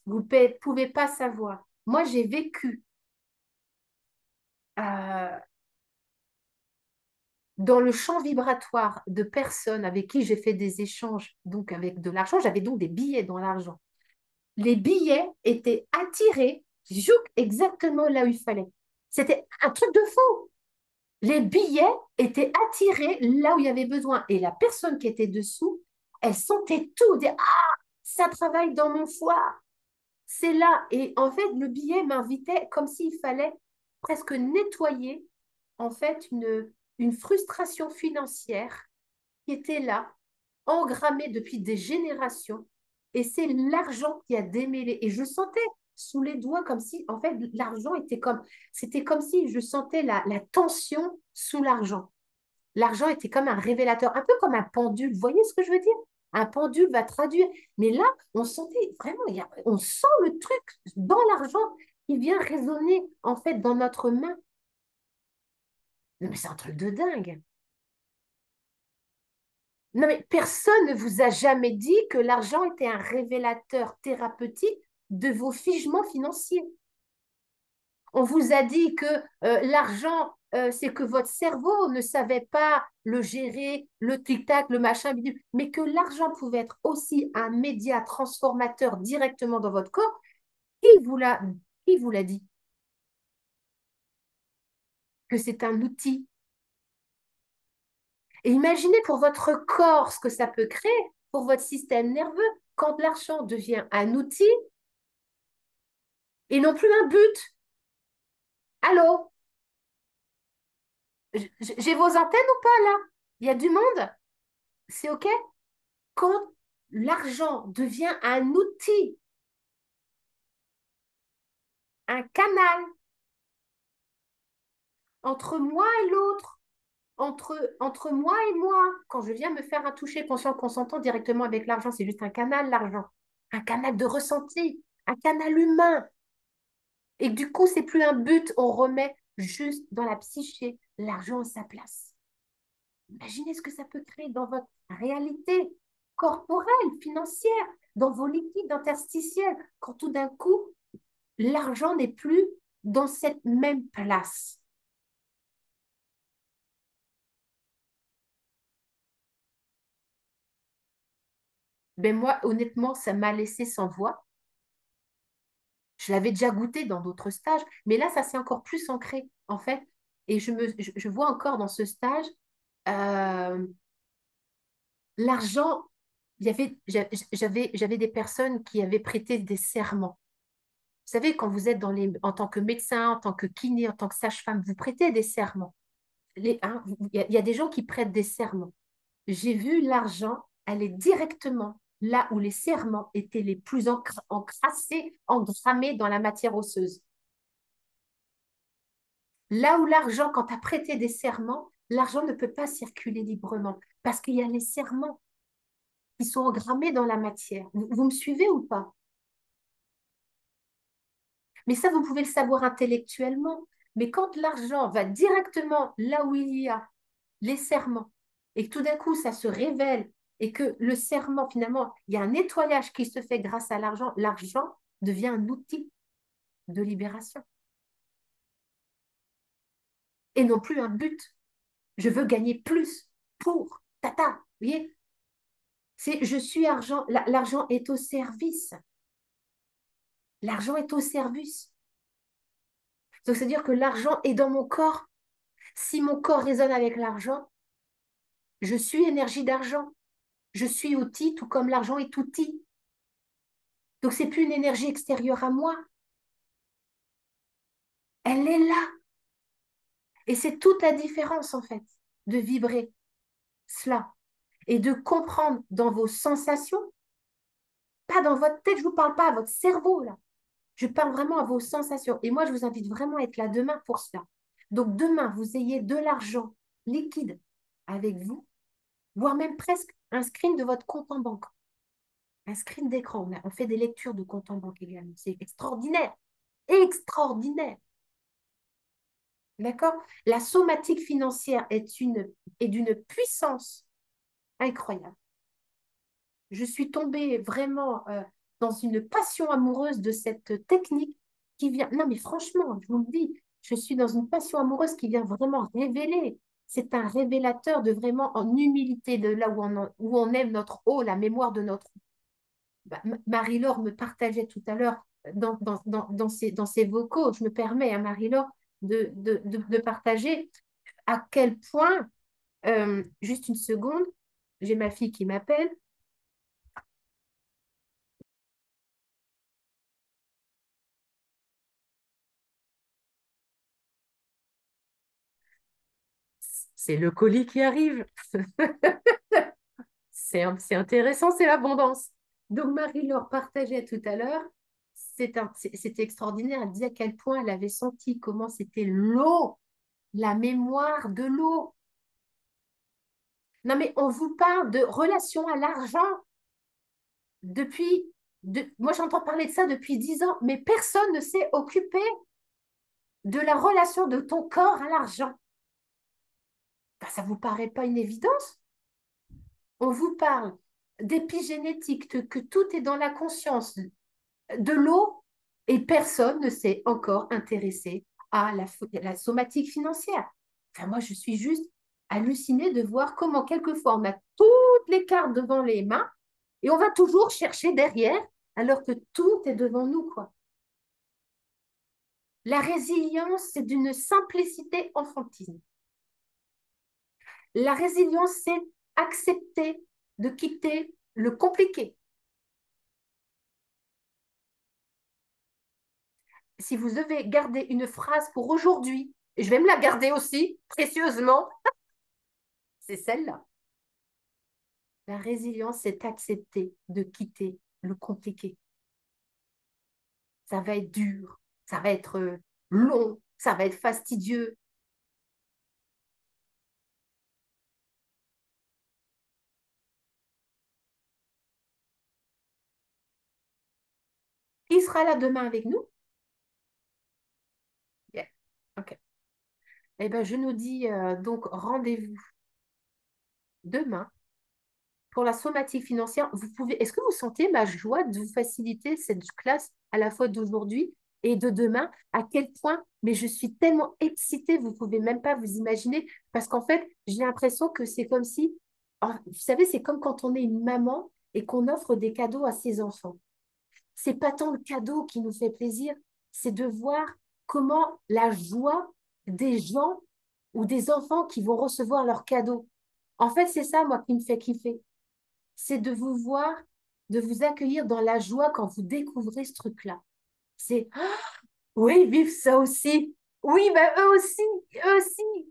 vous ne pouvez pas savoir. Moi, j'ai vécu euh, dans le champ vibratoire de personnes avec qui j'ai fait des échanges, donc avec de l'argent. J'avais donc des billets dans l'argent. Les billets étaient attirés exactement là où il fallait. C'était un truc de fou. Les billets étaient attirés là où il y avait besoin. Et la personne qui était dessous, elle sentait tout. Ah, ça travaille dans mon foie. C'est là. Et en fait, le billet m'invitait comme s'il fallait presque nettoyer, en fait, une frustration financière qui était là, engrammée depuis des générations. Et c'est l'argent qui a démêlé. Et je sentais sous les doigts comme si, en fait, l'argent était comme, c'était comme si je sentais la tension sous l'argent. L'argent était comme un révélateur, un peu comme un pendule. Vous voyez ce que je veux dire? Un pendule va traduire. Mais là, on sentait vraiment, on sent le truc dans l'argent qui vient résonner, en fait, dans notre main. Non, mais c'est un truc de dingue. Non, mais personne ne vous a jamais dit que l'argent était un révélateur thérapeutique de vos figements financiers. On vous a dit que l'argent, c'est que votre cerveau ne savait pas le gérer, le tic-tac, le machin, bidule, mais que l'argent pouvait être aussi un média transformateur directement dans votre corps. Qui vous l'a, qui vous l'a dit? Que c'est un outil. Et imaginez pour votre corps ce que ça peut créer, pour votre système nerveux, quand l'argent devient un outil et non plus un but. Allô? J'ai vos antennes ou pas là? Il y a du monde? C'est OK? Quand l'argent devient un outil, un canal entre moi et l'autre, entre moi et moi, quand je viens me faire un toucher conscient consentant directement avec l'argent, c'est juste un canal, l'argent. Un canal de ressenti, un canal humain. Et du coup, c'est plus un but, on remet juste dans la psyché l'argent à sa place. Imaginez ce que ça peut créer dans votre réalité corporelle, financière, dans vos liquides interstitiels, quand tout d'un coup, l'argent n'est plus dans cette même place. Ben moi, honnêtement, ça m'a laissé sans voix. Je l'avais déjà goûté dans d'autres stages, mais là, ça s'est encore plus ancré, en fait. Et je vois encore dans ce stage, euh, l'argent, j'avais des personnes qui avaient prêté des serments. Vous savez, quand vous êtes en tant que médecin, en tant que kiné, en tant que sage-femme, vous prêtez des serments. il y a des gens qui prêtent des serments. J'ai vu l'argent aller directement là où les serments étaient les plus encrassés, engrammés dans la matière osseuse. Là où l'argent, quand tu as prêté des serments, l'argent ne peut pas circuler librement parce qu'il y a les serments qui sont engrammés dans la matière. Vous me suivez ou pas? Mais ça, vous pouvez le savoir intellectuellement. Mais quand l'argent va directement là où il y a les serments, et que tout d'un coup, ça se révèle, et que le serment, finalement, il y a un nettoyage qui se fait grâce à l'argent, l'argent devient un outil de libération et non plus un but. Je veux gagner plus pour tata. Vous voyez, c'est je suis argent, l'argent est au service. L'argent est au service. Donc, c'est-à-dire que l'argent est dans mon corps. Si mon corps résonne avec l'argent, je suis énergie d'argent. Je suis outil, tout comme l'argent est outil. Donc, c'est plus une énergie extérieure à moi. Elle est là. Et c'est toute la différence, en fait, de vibrer cela et de comprendre dans vos sensations, pas dans votre tête, je ne vous parle pas à votre cerveau, là. Je parle vraiment à vos sensations. Et moi, je vous invite vraiment à être là demain pour cela. Donc, demain, vous ayez de l'argent liquide avec vous, voire même presque un screen de votre compte en banque. Un screen d'écran. On fait des lectures de compte en banque également. C'est extraordinaire. Extraordinaire. D'accord? La somatique financière est d'une puissance incroyable. Je suis tombée vraiment dans une passion amoureuse de cette technique qui vient. Non, mais franchement, je vous le dis, je suis dans une passion amoureuse qui vient vraiment révéler. C'est un révélateur de vraiment en humilité de là où on aime notre eau, la mémoire de notre. Bah, Marie-Laure me partageait tout à l'heure dans ses vocaux, je me permets à Marie-Laure de partager à quel point, juste une seconde, j'ai ma fille qui m'appelle. C'est le colis qui arrive. C'est intéressant, c'est l'abondance. Donc Marie-Laure partageait tout à l'heure, c'était extraordinaire, elle disait à quel point elle avait senti comment c'était l'eau, la mémoire de l'eau. Non mais on vous parle de relation à l'argent depuis, moi j'entends parler de ça depuis 10 ans, mais personne ne s'est occupé de la relation de ton corps à l'argent. Ben, ça ne vous paraît pas une évidence? On vous parle d'épigénétique, que tout est dans la conscience, de l'eau, et personne ne s'est encore intéressé à la somatique financière. Enfin, moi, je suis juste hallucinée de voir comment quelquefois on a toutes les cartes devant les mains et on va toujours chercher derrière alors que tout est devant nous, quoi. La résilience, c'est d'une simplicité enfantine. La résilience, c'est accepter de quitter le compliqué. Si vous devez garder une phrase pour aujourd'hui, et je vais me la garder aussi précieusement, c'est celle-là. La résilience, c'est accepter de quitter le compliqué. Ça va être dur, ça va être long, ça va être fastidieux. Qui sera là demain avec nous? Yeah. OK. Eh bien, je nous dis donc rendez-vous demain pour la somatique financière. Est-ce que vous sentez ma joie de vous faciliter cette classe à la fois d'aujourd'hui et de demain? À quel point, mais je suis tellement excitée, vous ne pouvez même pas vous imaginer, parce qu'en fait, j'ai l'impression que c'est comme si, vous savez, c'est comme quand on est une maman et qu'on offre des cadeaux à ses enfants. C'est pas tant le cadeau qui nous fait plaisir, c'est de voir comment la joie des gens ou des enfants qui vont recevoir leurs cadeaux. En fait, c'est ça, moi, qui me fait kiffer. C'est de vous voir, de vous accueillir dans la joie quand vous découvrez ce truc-là. C'est, ah, oui, vive ça aussi. Oui, ben eux aussi,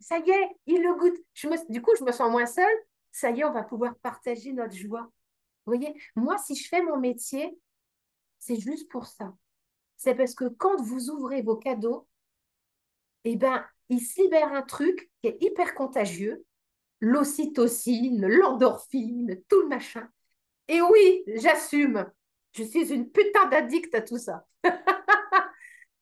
ça y est, ils le goûtent. Du coup, je me sens moins seule. Ça y est, on va pouvoir partager notre joie. Vous voyez, moi, si je fais mon métier, c'est juste pour ça. C'est parce que quand vous ouvrez vos cadeaux, eh ben, il se libère un truc qui est hyper contagieux, l'ocytocine, l'endorphine, tout le machin. Et oui, j'assume. Je suis une putain d'addict à tout ça.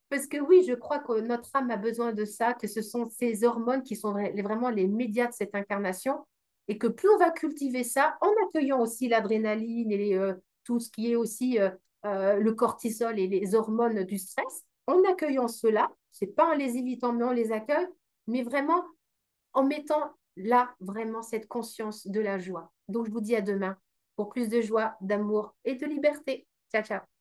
Parce que oui, je crois que notre âme a besoin de ça, que ce sont ces hormones qui sont vraiment les médias de cette incarnation, et que plus on va cultiver ça, en accueillant aussi l'adrénaline et tout ce qui est aussi le cortisol et les hormones du stress, en accueillant cela, c'est pas en les évitant, mais on les accueille, mais vraiment en mettant là vraiment cette conscience de la joie. Donc je vous dis à demain pour plus de joie, d'amour et de liberté. Ciao, ciao.